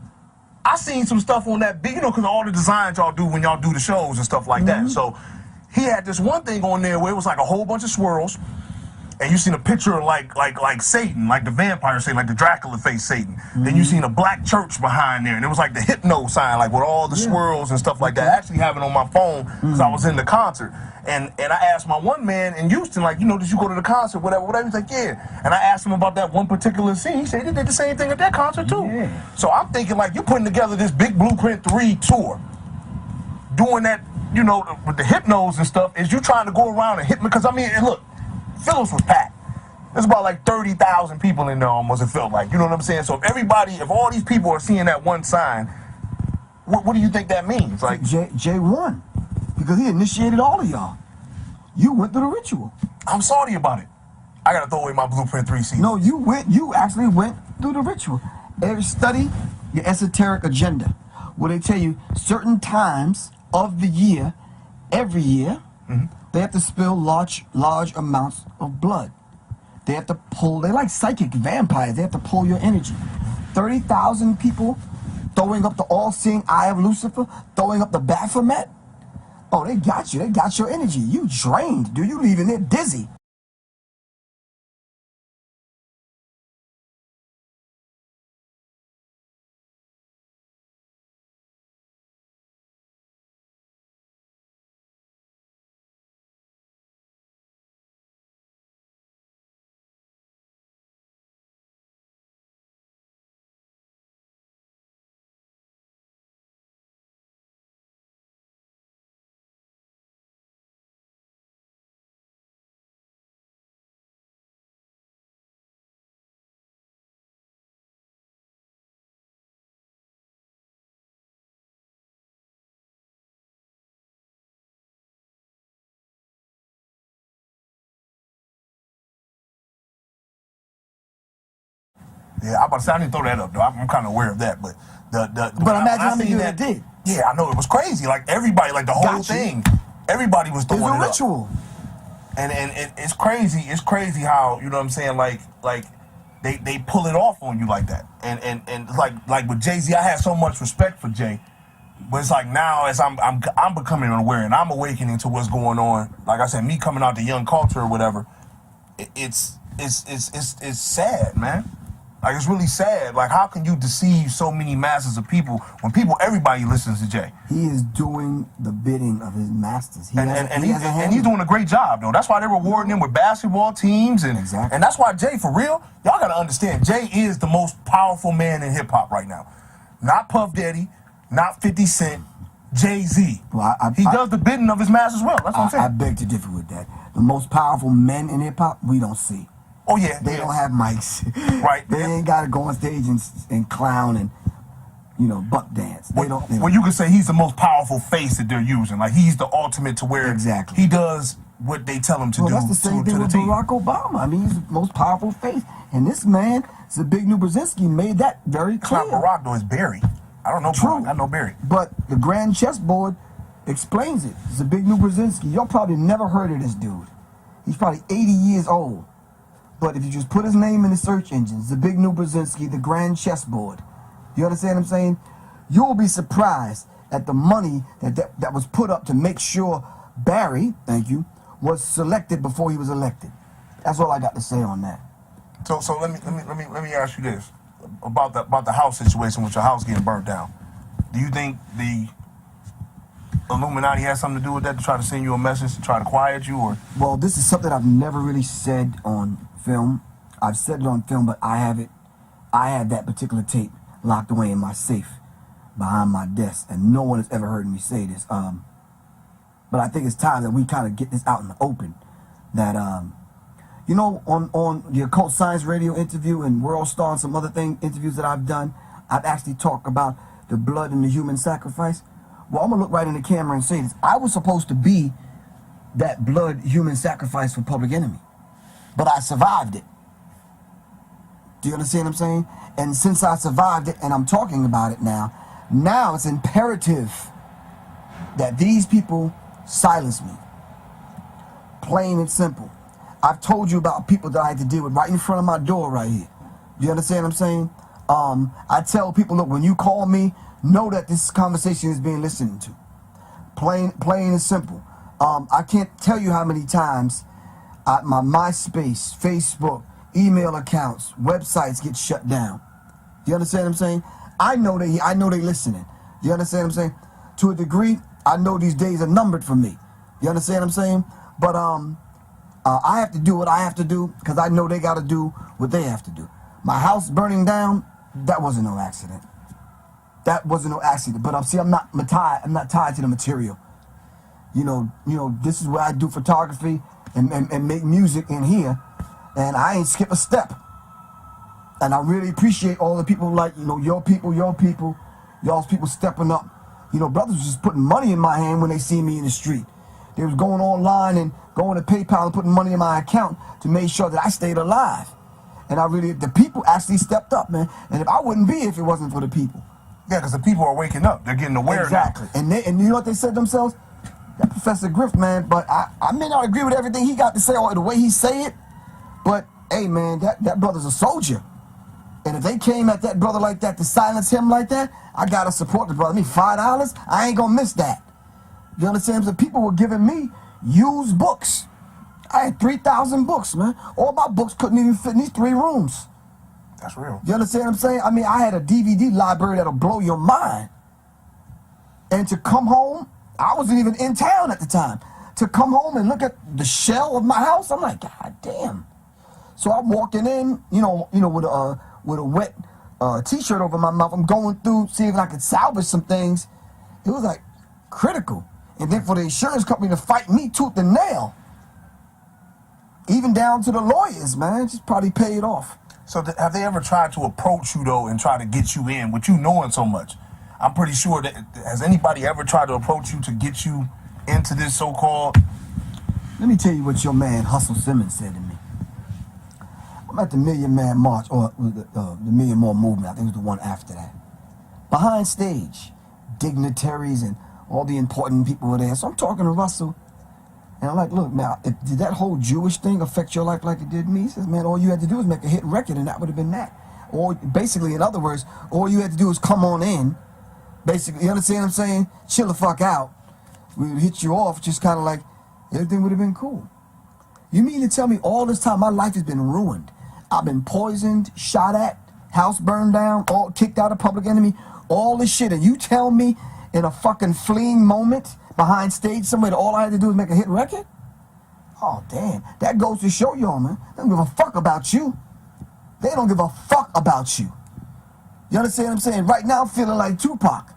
I seen some stuff on that big, you know, because all the designs y'all do when y'all do the shows and stuff like that. So he had this one thing on there where it was like a whole bunch of swirls. And you seen a picture of like Satan, like the vampire Satan, like the Dracula face Satan. Then you seen a black church behind there, and it was like the hypno sign, like with all the swirls and stuff like that. I actually have it on my phone because I was in the concert. And I asked my one man in Houston, like, you know, did you go to the concert, whatever? He's like, yeah. And I asked him about that one particular scene. He said they did the same thing at that concert too. Yeah. So I'm thinking like you're putting together this big Blueprint 3 tour, doing that, you know, with the hypnos and stuff. Is you trying to go around and hit me? Because I mean, look. Phyllis was packed. There's about like 30,000 people in there almost, it felt like. You know what I'm saying? So if all these people are seeing that one sign, what do you think that means? Like Jay won because he initiated all of y'all. You went through the ritual. I'm sorry about it. I gotta throw away my Blueprint 3 CD. No, you actually went through the ritual. Study your esoteric agenda, where they tell you certain times of the year, every year, they have to spill large amounts of blood. They have to pull, they're like psychic vampires. They have to pull your energy. 30,000 people throwing up the all-seeing eye of Lucifer, throwing up the Baphomet. Oh, they got you. They got your energy. You drained, dude. You leaving there dizzy. Yeah, I'm about to say I didn't throw that up though. I'm kind of aware of that, but But imagine how many people did. Yeah, I know it was crazy. Like everybody, like the whole thing, everybody was throwing it up. It's a ritual. And it's crazy. It's crazy how, you know what I'm saying, like they pull it off on you like that. And like with Jay-Z, I had so much respect for Jay, but it's like now as I'm becoming aware and I'm awakening to what's going on. Like I said, me coming out the young culture or whatever, it's sad, man. Like it's really sad. Like how can you deceive so many masses of people when everybody listens to Jay? He is doing the bidding of his masters. And he's doing a great job, though. That's why they're rewarding him with basketball teams. And that's why Jay, for real, y'all got to understand, Jay is the most powerful man in hip-hop right now. Not Puff Daddy, not 50 Cent, Jay-Z. Well, he does the bidding of his masters well. That's what I'm saying. I beg to differ with that. The most powerful men in hip-hop, we don't see. Oh, yeah. They don't have mics. Right. They ain't got to go on stage and clown and, you know, buck dance. Well, you could say he's the most powerful face that they're using. Like, he's the ultimate to where he does what they tell him to do. That's the same thing with Barack Obama. I mean, he's the most powerful face. And this man, Zbigniew Brzezinski, made that very clear. It's not Barack, though. It's Barry. I don't know Barack. I know Barry. But the Grand Chessboard explains it. Zbigniew Brzezinski. Y'all probably never heard of this dude. He's probably 80 years old. But if you just put his name in the search engine, Zbigniew Brzezinski, the Grand Chessboard, you understand what I'm saying? You'll be surprised at the money that was put up to make sure Barry, thank you, was selected before he was elected. That's all I got to say on that. So let me ask you this about the house situation with your house getting burnt down. Do you think the Illuminati has something to do with that, to try to send you a message to try to quiet you, or? Well, this is something I've never really said on film. I've said it on film, but I had that particular tape locked away in my safe behind my desk, and no one has ever heard me say this. But I think it's time that we kind of get this out in the open. That you know, on the Occult Science Radio interview and World Star and some other interviews that I've done, I've actually talked about the blood and the human sacrifice. Well, I'm gonna look right in the camera and say this. I was supposed to be that blood human sacrifice for Public Enemy, but I survived it. Do you understand what I'm saying? And since I survived it and I'm talking about it now it's imperative that these people silence me. Plain and simple. I've told you about people that I had to deal with right in front of my door right here. Do you understand what I'm saying? I tell people, look, when you call me, know that this conversation is being listened to. Plain and simple. I can't tell you how many times my MySpace, Facebook, email accounts, websites get shut down. You understand what I'm saying? I know they listening. You understand what I'm saying? To a degree, I know these days are numbered for me. You understand what I'm saying? But I have to do what I have to do because I know they got to do what they have to do. My house burning down, that wasn't no accident. That wasn't no accident. But see, I'm not tied to the material. You know, this is what I do photography and make music in here, and I ain't skip a step. And I really appreciate all the people like, you know, y'all's people stepping up. You know, brothers was just putting money in my hand when they see me in the street. They was going online and going to PayPal and putting money in my account to make sure that I stayed alive. And the people actually stepped up, man. And I wouldn't be if it wasn't for the people. Yeah, because the people are waking up. They're getting aware exactly. now. And you know what they said themselves? That Professor Griff, man, but I may not agree with everything he got to say or the way he say it, but hey man, that brother's a soldier. And if they came at that brother like that to silence him like that, I gotta support the brother. I mean, $5, I ain't gonna miss that. You understand? The people were giving me used books. I had 3,000 books, man. All my books couldn't even fit in these 3 rooms. That's real. You understand what I'm saying? I mean, I had a DVD library that'll blow your mind. And to come home, I wasn't even in town at the time. To come home and look at the shell of my house, I'm like, God damn. So I'm walking in, with a wet t-shirt over my mouth. I'm going through, seeing if I could salvage some things. It was like critical. And then for the insurance company to fight me tooth and nail, even down to the lawyers, man, just probably paid off. So have they ever tried to approach you, though, and try to get you in, with you knowing so much? I'm pretty sure that, has anybody ever tried to approach you to get you into this so-called... Let me tell you what your man Hustle Simmons said to me. I'm at the Million Man March, or the Million More Movement, I think it was the one after that. Behind stage, dignitaries and all the important people were there. So I'm talking to Russell, and I'm like, look, now, did that whole Jewish thing affect your life like it did me? He says, man, all you had to do was make a hit record, and that would have been that. Or basically, in other words, all you had to do was come on in. Basically, you understand what I'm saying? Chill the fuck out. We would hit you off, just kind of like, everything would have been cool. You mean to tell me all this time my life has been ruined? I've been poisoned, shot at, house burned down, all kicked out of Public Enemy, all this shit, and you tell me in a fucking fleeing moment behind stage somewhere that all I had to do was make a hit record? Oh, damn. That goes to show y'all, man. They don't give a fuck about you. They don't give a fuck about you. You understand what I'm saying? Right now I'm feeling like Tupac.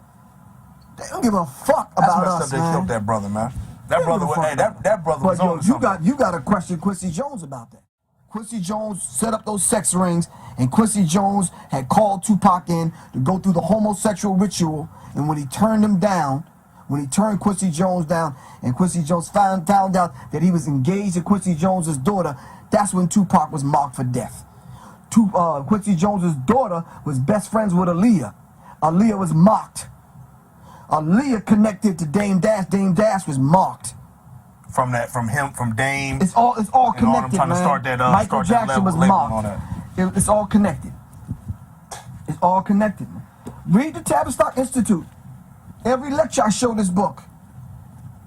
They don't give a fuck about us, man. They killed that brother, man. That brother was on something. You got to question Quincy Jones about that. Quincy Jones set up those sex rings, and Quincy Jones had called Tupac in to go through the homosexual ritual, and when he turned him down, when he turned Quincy Jones down, and Quincy Jones found out that he was engaged to Quincy Jones's daughter, that's when Tupac was marked for death. Quincy Jones's daughter was best friends with Aaliyah. Aaliyah was mocked. Aaliyah connected to Dame Dash. Dame Dash was mocked. From Dame. It's all connected, trying man. to start that, Michael Jackson was mocked. All that. It's all connected. It's all connected, man. Read the Tavistock Institute. Every lecture I show this book.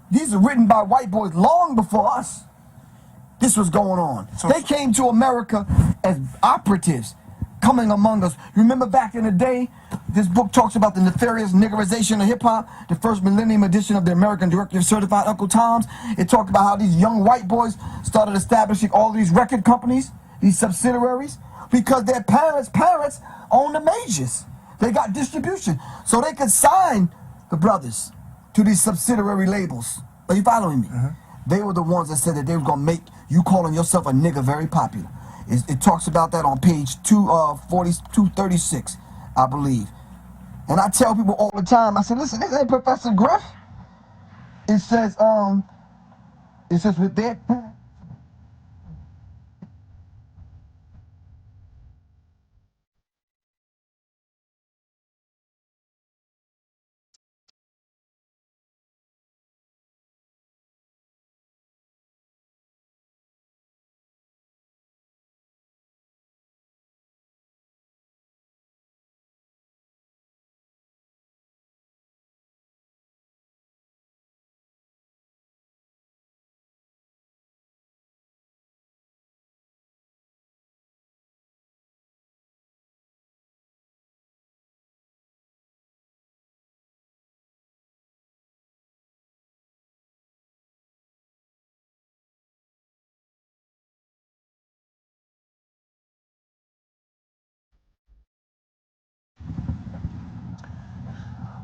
These are written by white boys long before us. This was going on. They came to America as operatives, coming among us. Remember back in the day, this book talks about the nefarious niggerization of hip-hop, the first millennium edition of the American Directory of Certified Uncle Toms. It talked about how these young white boys started establishing all these record companies, these subsidiaries, because their parents owned the majors. They got distribution. So they could sign the brothers to these subsidiary labels. Are you following me? They were the ones that said that they were going to make you calling yourself a nigga very popular. It talks about that on page 236, I believe. And I tell people all the time, I said, listen, this ain't Professor Griff. It says with their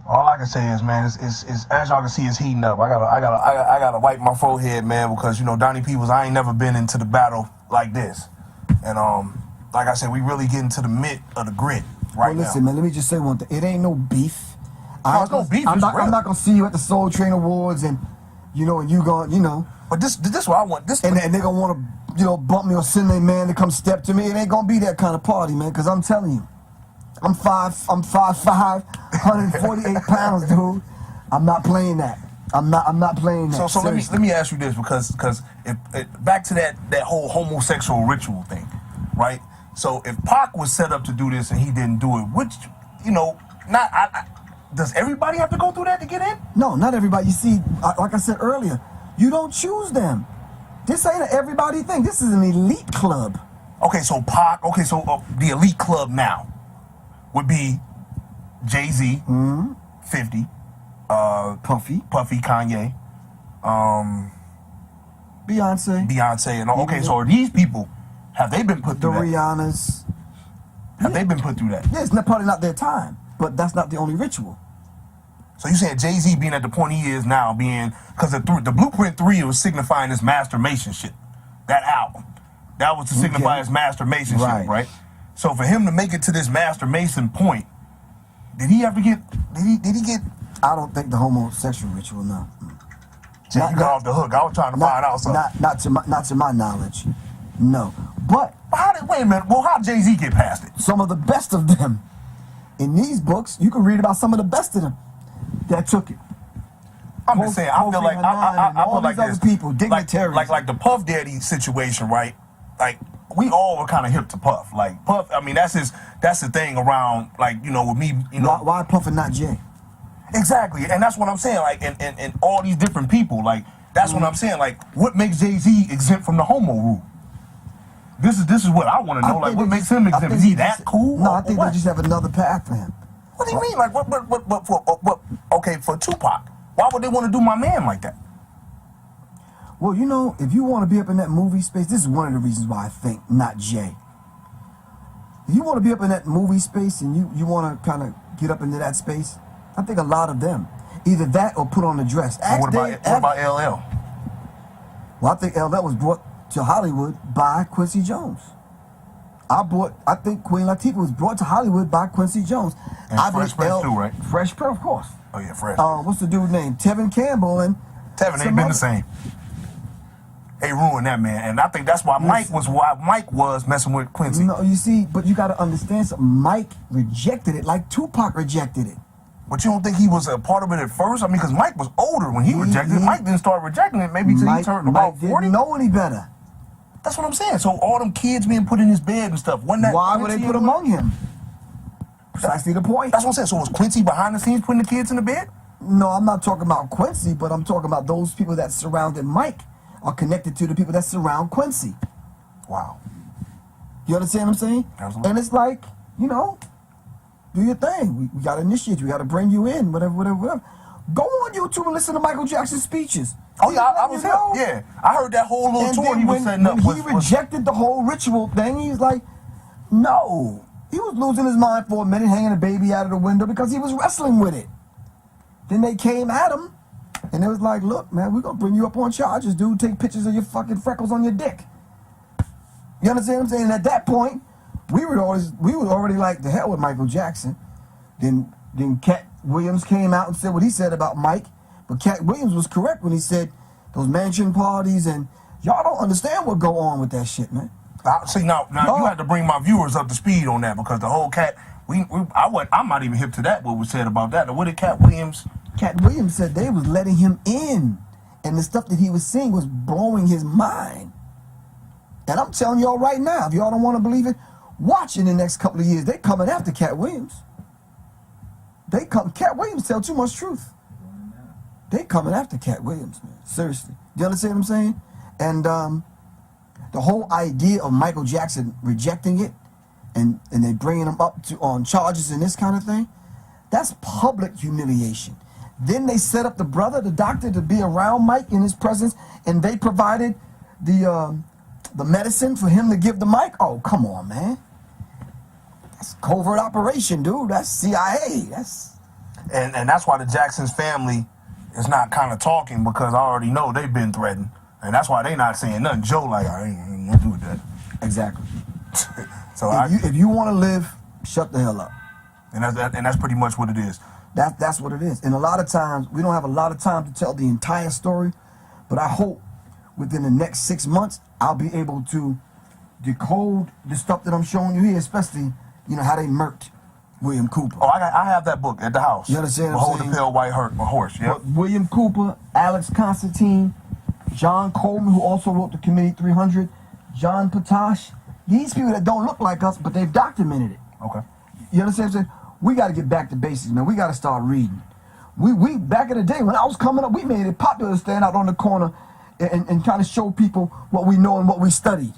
All I can say is, man, it's as y'all can see, it's heating up. I gotta wipe my forehead, man, because Donnie Peoples, I ain't never been into the battle like this, and like I said, we really getting to the meat of the grit right now. Listen, man, let me just say one thing. It ain't no beef. It's no beef. I'm not gonna see you at the Soul Train Awards, and and you going, But this what I want. And they gonna want to bump me or send their man to come step to me. It ain't gonna be that kind of party, man. Because I'm telling you. I'm 5'5", 148 pounds, dude. I'm not playing that. I'm not playing that. So let me ask you this, because back to that whole homosexual ritual thing. right? So if Pac was set up to do this and he didn't do it, which, you know, does everybody have to go through that to get in? No, not everybody. You see, like I said earlier, you don't choose them. This ain't an everybody thing. This is an elite club. Okay, so Pac, the elite club now would be Jay-Z, 50, Puffy, Kanye, Beyonce, and all. Okay, so are these people, have they been put the through that? Rihannas. Have they been put through that? Yeah, it's probably not their time, but that's not the only ritual. So you saying Jay-Z being at the point he is now, because the Blueprint 3 was signifying his masturbation shit. That album. That was to signify his masturbation shit, right? So for him to make it to this masturbation point, did he get, I don't think the homosexual ritual, no. You got off the hook. I was trying to find out something. Not to my knowledge, no. But wait a minute, well, how did Jay-Z get past it? Some of the best of them. In these books, you can read about some of the best of them that took it. I'm just saying, I feel like I feel like other people, dignitaries, like the Puff Daddy situation, right? Like we all were kind of hip to Puff. Like Puff, I mean, that's the thing around, like, you know, with me, you know. Why Puff and not Jay? Exactly, and that's what I'm saying. Like, and all these different people, like, that's what I'm saying. Like, what makes Jay-Z exempt from the homo rule? This is what I want to know. Like, what makes him exempt? Is he that cool? No, I think they just have another path for him. What do you mean? Like, what? Okay, for Tupac, why would they want to do my man like that? Well, you know, if you want to be up in that movie space, this is one of the reasons why I think not Jay. If you want to be up in that movie space and you want to kind of get up into that space, I think a lot of them, either that or put on a dress. What about LL? Well, I think LL was brought to Hollywood by Quincy Jones. I think Queen Latifah was brought to Hollywood by Quincy Jones. And Fresh Prince too, right? Fresh Prince, of course. Oh yeah, Fresh. What's the dude's name? Tevin Campbell and Tevin ain't been the same. They ruined that man, and I think that's why Mike was messing with Quincy. No, you see, but you got to understand something. Mike rejected it like Tupac rejected it. But you don't think he was a part of it at first? I mean, because Mike was older when he rejected it. Mike didn't start rejecting it maybe till he turned about 40. Didn't know any better. That's what I'm saying. So all them kids being put in his bed and stuff. Why would they put among him? Precisely the point. That's what I'm saying. So was Quincy behind the scenes putting the kids in the bed? No, I'm not talking about Quincy, but I'm talking about those people that surrounded Mike are connected to the people that surround Quincy. Wow. You understand what I'm saying? Absolutely. And it's like, you know, do your thing. We got to initiate you. We got to bring you in, whatever. Go on YouTube and listen to Michael Jackson's speeches. Oh, yeah, I was here. Yeah. I heard that whole little tour he was setting up. When he rejected the whole ritual thing, he's like, no. He was losing his mind for a minute, hanging a baby out of the window because he was wrestling with it. Then they came at him, and it was like, look, man, we're going to bring you up on charges, dude. Take pictures of your fucking freckles on your dick. You understand what I'm saying? And at that point, we were already like, the hell with Michael Jackson. Then Cat Williams came out and said what he said about Mike. But Cat Williams was correct when he said those mansion parties, and y'all don't understand what go on with that shit, man. See, now you have to bring my viewers up to speed on that, because the whole I'm not even hip to that, what was said about that. What did Cat Williams? Cat Williams said they was letting him in, and the stuff that he was seeing was blowing his mind. And I'm telling y'all right now, if y'all don't want to believe it, watch in the next couple of years. They coming after Cat Williams. Cat Williams tell too much truth. They coming after Cat Williams, man. Seriously. Do you understand what I'm saying? And the whole idea of Michael Jackson rejecting it and they bringing him up on charges and this kind of thing, that's public humiliation. Then they set up the doctor, to be around Mike in his presence, and they provided the medicine for him to give the mic. Oh, come on, man. That's covert operation, dude. That's CIA. And that's why the Jackson's family is not kind of talking, because I already know they've been threatened. And that's why they not saying nothing. Joe like, I ain't gonna do with that. Exactly. So if you want to live, shut the hell up. And that's pretty much what it is. That's what it is. And a lot of times, we don't have a lot of time to tell the entire story, but I hope within the next 6 months, I'll be able to decode the stuff that I'm showing you here, especially, you know, how they murked William Cooper. Oh, I have that book at the house. You understand what I'm saying? Behold the Pale White Horse, yeah. William Cooper, Alex Constantine, John Coleman, who also wrote the Committee 300, John Potash, These people that don't look like us, but they've documented it. Okay. You understand what I'm saying? We got to get back to basics, man. We got to start reading. We back in the day when I was coming up, we made it popular to stand out on the corner and kind of show people what we know and what we studied.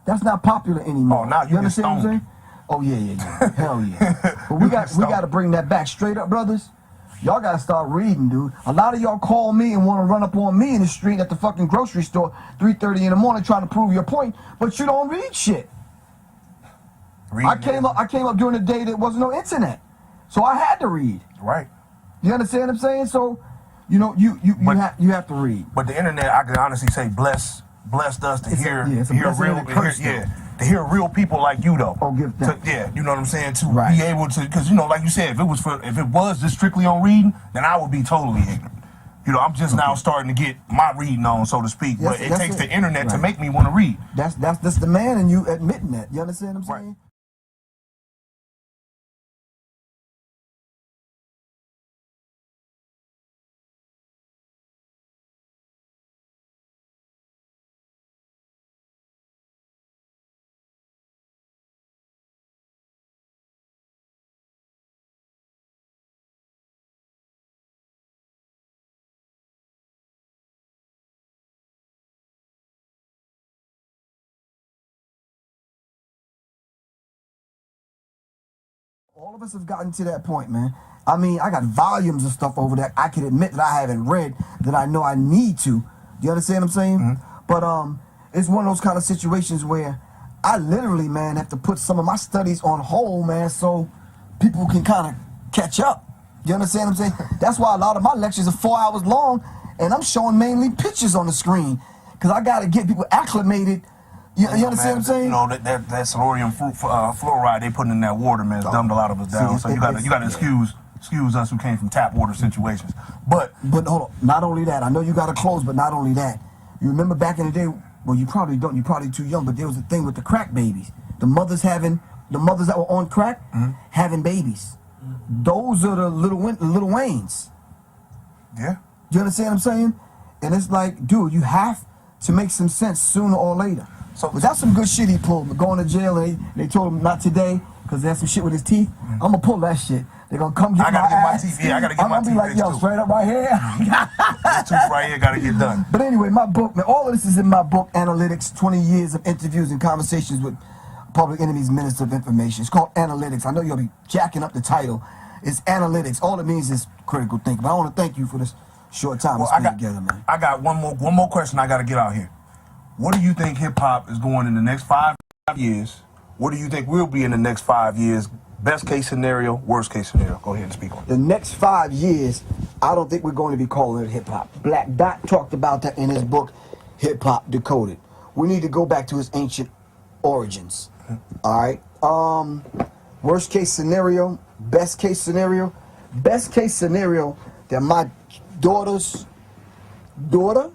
That's not popular anymore. Oh, now you understand what I'm saying? Oh yeah. Hell yeah. But we got to bring that back. Straight up, brothers. Y'all got to start reading, dude. A lot of y'all call me and want to run up on me in the street at the fucking grocery store 3:30 in the morning trying to prove your point, but you don't read shit. I came up during the day that wasn't no internet, so I had to read. Right. You understand what I'm saying? So, you know, you have to read. But the internet, I can honestly say, blessed us to hear real people like you though. Oh, give that. You know what I'm saying? To be able to, because like you said, if it was just strictly on reading, then I would be totally ignorant. I'm just now starting to get my reading on, so to speak. But it takes the internet to make me want to read. That's the man in you admitting that. You understand what I'm saying? All of us have gotten to that point, man. I mean, I got volumes of stuff over there I can admit that I haven't read that I know I need to. Do you understand what I'm saying? Mm-hmm. But it's one of those kind of situations where I literally, man, have to put some of my studies on hold, man, so people can kind of catch up. You understand what I'm saying? That's why a lot of my lectures are 4 hours long, and I'm showing mainly pictures on the screen because I got to get people acclimated. You understand what I'm saying? That sodium fluoride they putting in that water, man, has dumbed a lot of us down. So you got to excuse us who came from tap water situations. But hold on. Not only that, I know you got to close, but not only that. You remember back in the day? Well, you probably don't. You're probably too young. But there was a thing with the crack babies. The mothers that were on crack having babies. Those are the little Waynes. Yeah. You understand what I'm saying? And it's like, dude, you have to make some sense sooner or later. But that's some good shit he pulled. Going to jail, and they told him not today because there's some shit with his teeth. I'm going to pull that shit. They're going to come get my ass. I got to get my teeth. I'm going to be like, yo, straight up right here. This tooth right here got to get done. But anyway, my book, man, all of this is in my book, Analytics, 20 Years of Interviews and Conversations with Public Enemy's Minister of Information. It's called Analytics. I know you'll be jacking up the title. It's Analytics. All it means is critical thinking. But I want to thank you for this short time we spent together, man. I got one more question I got to get out here. What do you think hip-hop is going in the next 5 years? What do you think we'll be in the next 5 years? Best case scenario, worst case scenario. Go ahead and speak on it. The next 5 years, I don't think we're going to be calling it hip-hop. Black Dot talked about that in his book, Hip-Hop Decoded. We need to go back to its ancient origins. All right? Worst case scenario, best case scenario. Best case scenario, that my daughter's daughter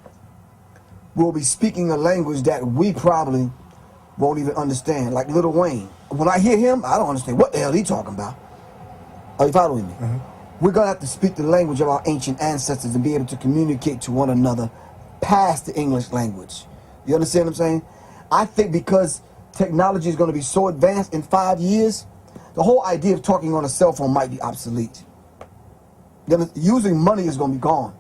will be speaking a language that we probably won't even understand, like Lil Wayne. When I hear him, I don't understand what the hell he talking about. Are you following me? Mm-hmm. We're going to have to speak the language of our ancient ancestors and be able to communicate to one another past the English language. You understand what I'm saying? I think because technology is going to be so advanced in 5 years, the whole idea of talking on a cell phone might be obsolete. Using money is going to be gone.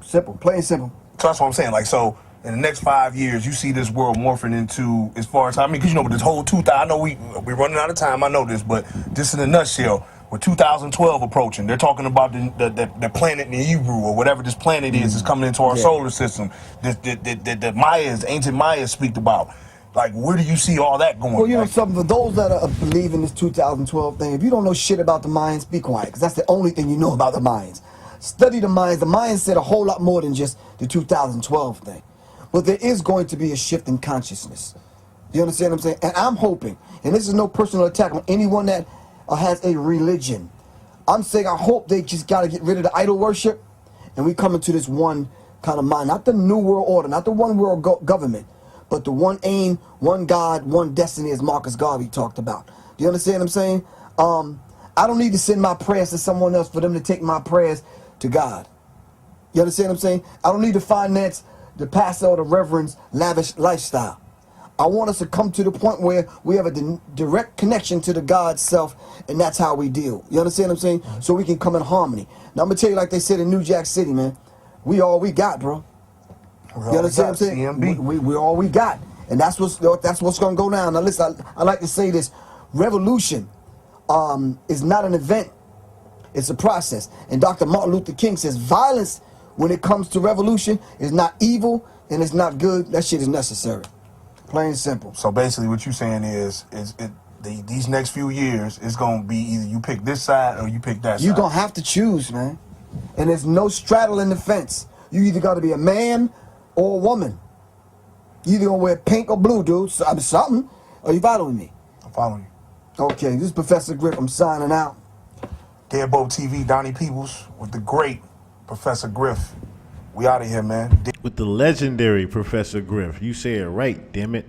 Simple, plain simple. So that's what I'm saying. Like, so in the next 5 years, you see this world morphing into, as far as, I mean, because with this whole 2000, I know we're running out of time, I know this, but just in a nutshell, with 2012 approaching, they're talking about the planet Nibiru or whatever this planet is coming into our solar system. The Mayas, ancient Mayas speak about. Like, where do you see all that going? Well, know something, for those that are believing this 2012 thing, if you don't know shit about the Mayans, be quiet, because that's the only thing you know about the Mayans. Study the Mayans. The Mayans said a whole lot more than just the 2012 thing. But there is going to be a shift in consciousness. You understand what I'm saying? And I'm hoping, and this is no personal attack on anyone that has a religion. I'm saying I hope they just got to get rid of the idol worship and we come into this one kind of mind. Not the new world order, not the one world government, but the one aim, one God, one destiny, as Marcus Garvey talked about. Do you understand what I'm saying? I don't need to send my prayers to someone else for them to take my prayers to God. You understand what I'm saying? I don't need to finance the pastor or the reverend's lavish lifestyle. I want us to come to the point where we have a direct connection to the God self, and that's how we deal. You understand what I'm saying? So we can come in harmony. Now I'm gonna tell you, like they said in New Jack City, man, we all we got, bro. You understand what I'm saying? CMB. We all we got, and that's what's gonna go down. Now listen, I like to say this: revolution is not an event; it's a process. And Dr. Martin Luther King says, violence, when it comes to revolution, is not evil and it's not good. That shit is necessary. Plain and simple. So basically, what you're saying is these next few years, it's gonna be either you pick this side or you pick that side. You're gonna have to choose, man. And there's no straddling the fence. You either gotta be a man or a woman. You either gonna wear pink or blue, dude. So, I mean, something. Are you following me? I'm following you. Okay, this is Professor Griff. I'm signing out. Deadbolt TV, Donnie Peoples with the great Professor Griff. We out of here, man. With the legendary Professor Griff. You say it right, damn it.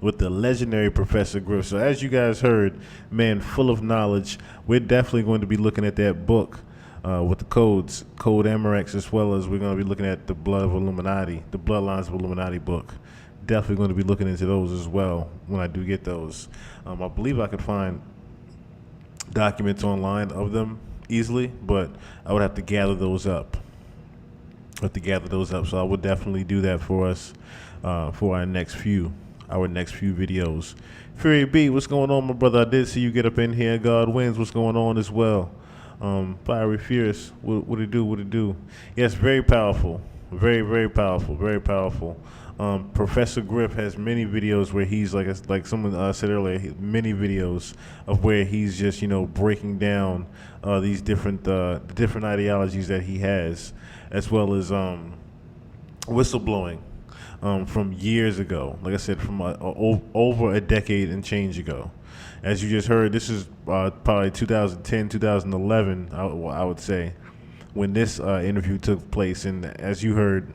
With the legendary Professor Griff. So as you guys heard, man, full of knowledge. We're definitely going to be looking at that book with the codes, Code Amarex, as well as we're going to be looking at the Blood of Illuminati, the Bloodlines of Illuminati book. Definitely going to be looking into those as well when I do get those. I believe I could find documents online of them easily, but I would have to gather those up. So I would definitely do that for us for our next few videos. Fury B, what's going on, my brother? I did see you get up in here. God wins. What's going on as well? Fiery Fierce, what it do? Yes, very powerful. Very powerful. Professor Griff has many videos where he's like someone said earlier, many videos of where he's just breaking down these different ideologies that he has, as well as whistleblowing from years ago. Like I said, from over a decade and change ago. As you just heard, this is probably 2010, 2011, I would say, when this interview took place. And as you heard,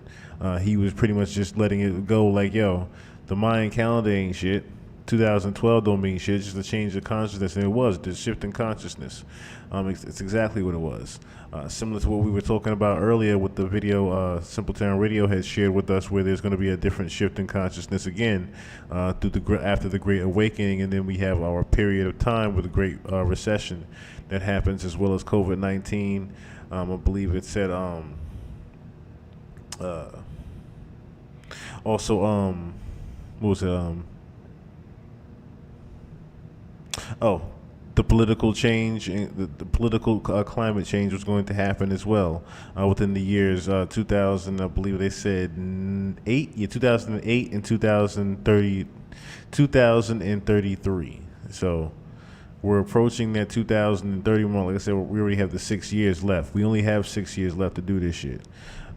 he was pretty much just letting it go like, yo, the Mayan calendar ain't shit. 2012 don't mean shit. It's just a change of consciousness. And it was the shift in consciousness. It's exactly what it was. Similar to what we were talking about earlier with the video Simple Town Radio had shared with us, where there's going to be a different shift in consciousness again after the Great Awakening, and then we have our period of time with the Great Recession that happens, as well as COVID-19. I believe it said also what was it the political change, the political climate change was going to happen as well within the years 2000. I believe they said 2008 and 2033. So we're approaching that 2030 mark. Like I said, we already have the 6 years left. We only have 6 years left to do this shit.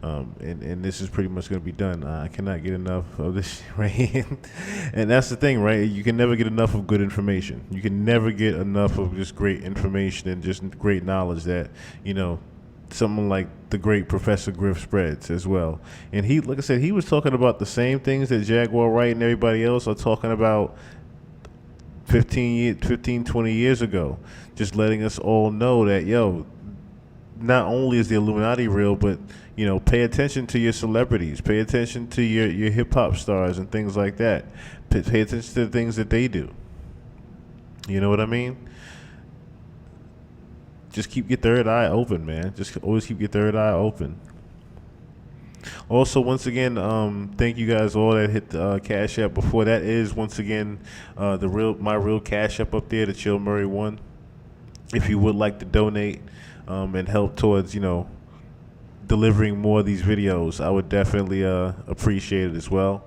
And this is pretty much going to be done. I cannot get enough of this shit right here. And that's the thing, right? You can never get enough of good information. You can never get enough of just great information and just great knowledge that, someone like the great Professor Griff spreads as well. And he, like I said, he was talking about the same things that Jaguar Wright and everybody else are talking about 15, 20 years ago. Just letting us all know that, yo, not only is the Illuminati real, but pay attention to your celebrities, pay attention to your hip hop stars and things like that. Pay attention to the things that they do. You know what I mean? Just keep your third eye open, man. Just always keep your third eye open. Also, once again, thank you guys all that hit the Cash App before. That is once again my real Cash App up there, the Chill Murray one. If you would like to donate and help towards delivering more of these videos, I would definitely appreciate it as well.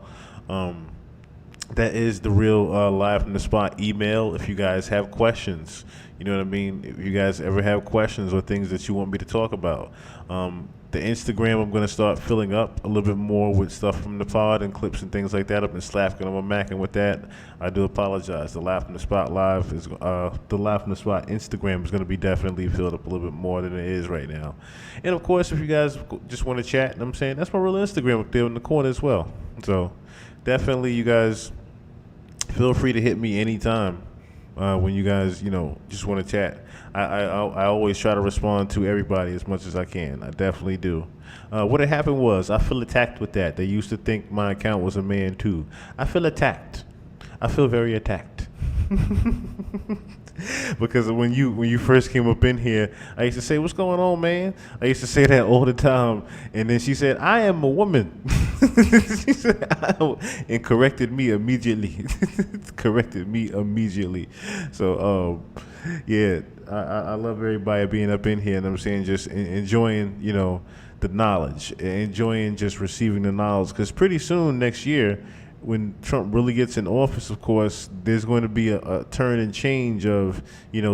That is the real live from the spot email. If you guys have questions, you know what I mean? If you guys ever have questions or things that you want me to talk about. The Instagram, I'm going to start filling up a little bit more with stuff from the pod and clips and things like that. I've been slacking on my Mac, and with that, I do apologize. The Live from the Spot Live is the Live from the Spot Instagram is going to be definitely filled up a little bit more than it is right now. And of course, if you guys just want to chat, I'm saying that's my real Instagram up there in the corner as well. So definitely, you guys feel free to hit me anytime when you guys just want to chat. I always try to respond to everybody as much as I can. I definitely do. What had happened was I feel attacked with that. They used to think my account was a man too. I feel attacked. I feel very attacked. Because when you first came up in here, I used to say, "What's going on, man?" I used to say that all the time, and then she said, "I am a woman." She said, and corrected me immediately. Corrected me immediately. So, yeah, I love everybody being up in here, and I'm saying just enjoying, the knowledge, enjoying just receiving the knowledge, because pretty soon next year, when Trump really gets in office, of course, there's going to be a turn and change of,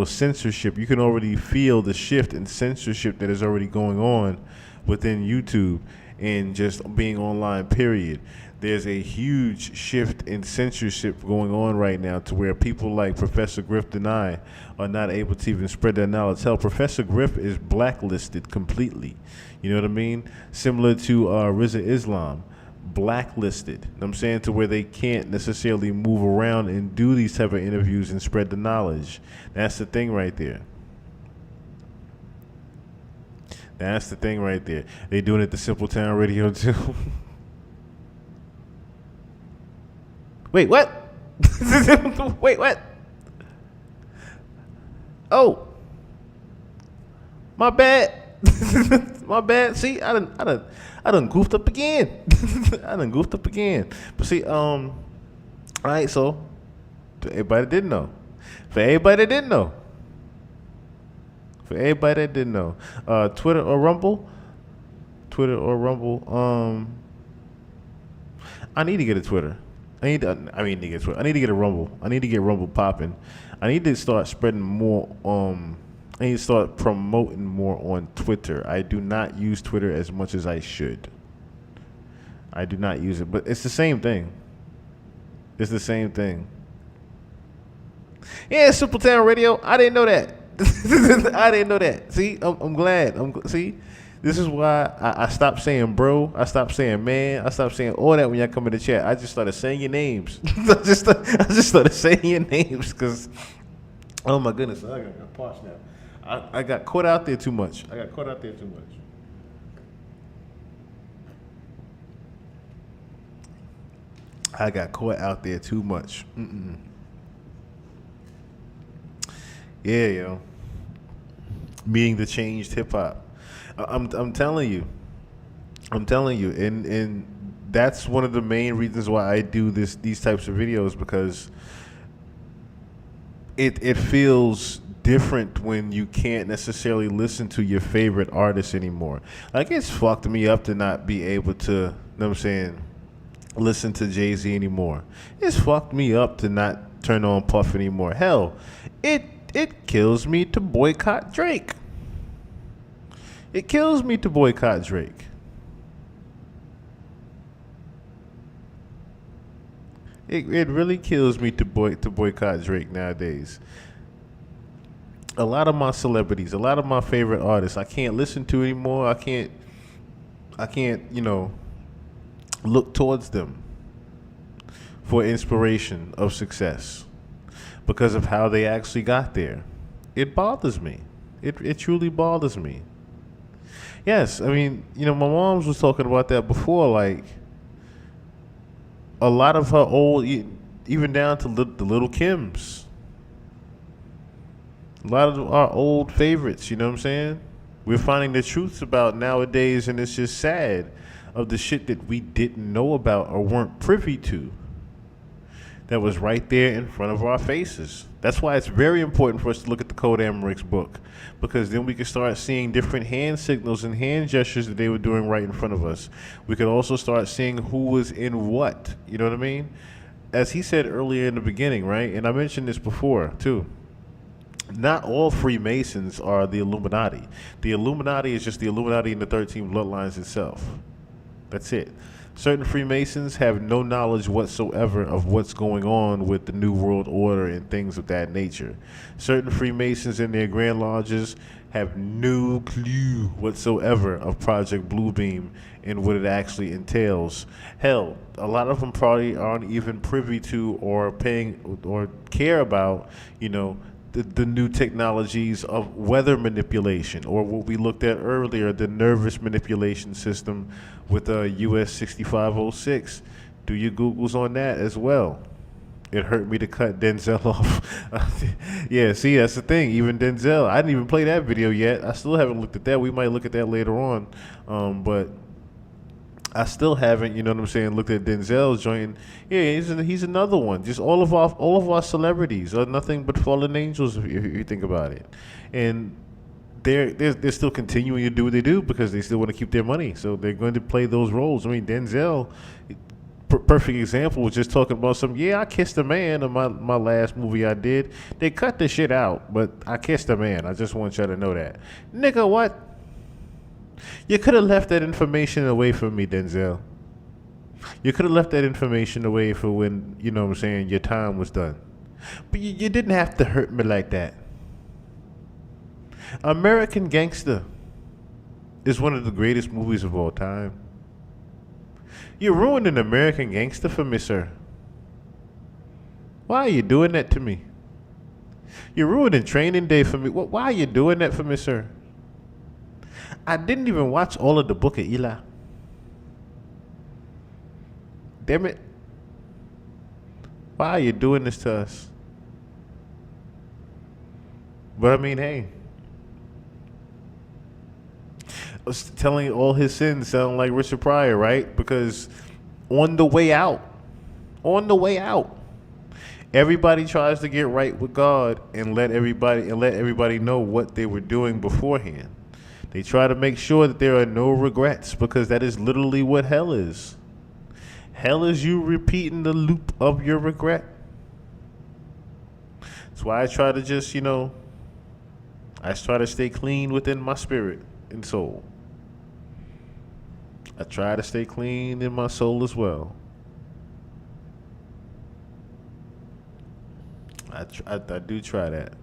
censorship. You can already feel the shift in censorship that is already going on within YouTube and just being online, period. There's a huge shift in censorship going on right now to where people like Professor Griff and I are not able to even spread their knowledge. Hell, Professor Griff is blacklisted completely. You know what I mean? Similar to Rizza Islam. Blacklisted. I'm saying, to where they can't necessarily move around and do these type of interviews and spread the knowledge. That's the thing right there. That's the thing right there. They doing it at the Simple Town Radio too. Wait, what? Wait, what? Oh, my bad. My bad. See, I done goofed up again. I done goofed up again. But see, all right, so for everybody that didn't know. For everybody that didn't know. For everybody that didn't know. Twitter or Rumble? Twitter or Rumble. I need to get a Twitter. I need to get Twitter. I need to get a Rumble. I need to get Rumble popping. I need to start spreading more. I need to start promoting more on Twitter. I do not use Twitter as much as I should. I do not use it, but it's the same thing. It's the same thing. Yeah, Simple Town Radio. I didn't know that. I didn't know that. See, I'm glad. See, this is why I stopped saying bro. I stopped saying man. I stopped saying all that when y'all come in the chat. I just started saying your names. I just started saying your names because, oh my goodness, I got parched now. I got caught out there too much. I got caught out there too much. I got caught out there too much. Yeah, yo. Meeting the changed hip hop. I'm telling you. And that's one of the main reasons why I do these types of videos, because it feels different when you can't necessarily listen to your favorite artist anymore. Like, it's fucked me up to not be able to, you know what I'm saying, listen to Jay-Z anymore. It's fucked me up to not turn on Puff anymore. Hell, it kills me to boycott Drake. It kills me to boycott Drake. It really kills me to boycott Drake nowadays. A lot of my celebrities, a lot of my favorite artists, I can't listen to anymore. I can't, look towards them for inspiration of success because of how they actually got there. It bothers me. It truly bothers me. Yes, I mean, my mom's was talking about that before, like a lot of her old, even down to the Little Kims. A lot of our old favorites, you know what I'm saying? We're finding the truths about nowadays, and it's just sad of the shit that we didn't know about or weren't privy to that was right there in front of our faces. That's why it's very important for us to look at the Code Amerix book, because then we can start seeing different hand signals and hand gestures that they were doing right in front of us. We could also start seeing who was in what, you know what I mean? As he said earlier in the beginning, right? And I mentioned this before, too. Not all Freemasons are the Illuminati. The Illuminati is just the Illuminati and the 13 bloodlines itself. That's it. Certain Freemasons have no knowledge whatsoever of what's going on with the New World Order and things of that nature. Certain Freemasons in their Grand Lodges have no clue whatsoever of Project Bluebeam and what it actually entails. Hell, a lot of them probably aren't even privy to or paying or care about, the new technologies of weather manipulation, or what we looked at earlier, the nervous manipulation system with US 6506. Do your Googles on that as well. it hurt me to cut Denzel off. Yeah, see, that's the thing. Even Denzel, I didn't even play that video yet. I still haven't looked at that. We might look at that later on. But I still haven't, you know what I'm saying, looked at Denzel's joint. Yeah, he's another one. Just all of our celebrities are nothing but fallen angels if you think about it. And they're still continuing to do what they do because they still want to keep their money. So they're going to play those roles. I mean, Denzel, perfect example, was just talking about I kissed a man in my last movie I did. They cut the shit out, but I kissed a man. I just want y'all to know that. Nigga, what? You could have left that information away from me, Denzel. You could have left that information away for when, you know what I'm saying, your time was done. But you didn't have to hurt me like that. American Gangster is one of the greatest movies of all time. You ruined an American Gangster for me, sir. Why are you doing that to me? You ruined Training Day for me. Why are you doing that for me, sir? I didn't even watch all of the Book of Eli. Damn it. Why are you doing this to us? But I mean, hey. I was telling you all his sins sound like Richard Pryor, right? Because on the way out, everybody tries to get right with God and let everybody know what they were doing beforehand. They try to make sure that there are no regrets because that is literally what hell is. Hell is you repeating the loop of your regret. That's why I try to just, I try to stay clean within my spirit and soul. I try to stay clean in my soul as well. I do try that.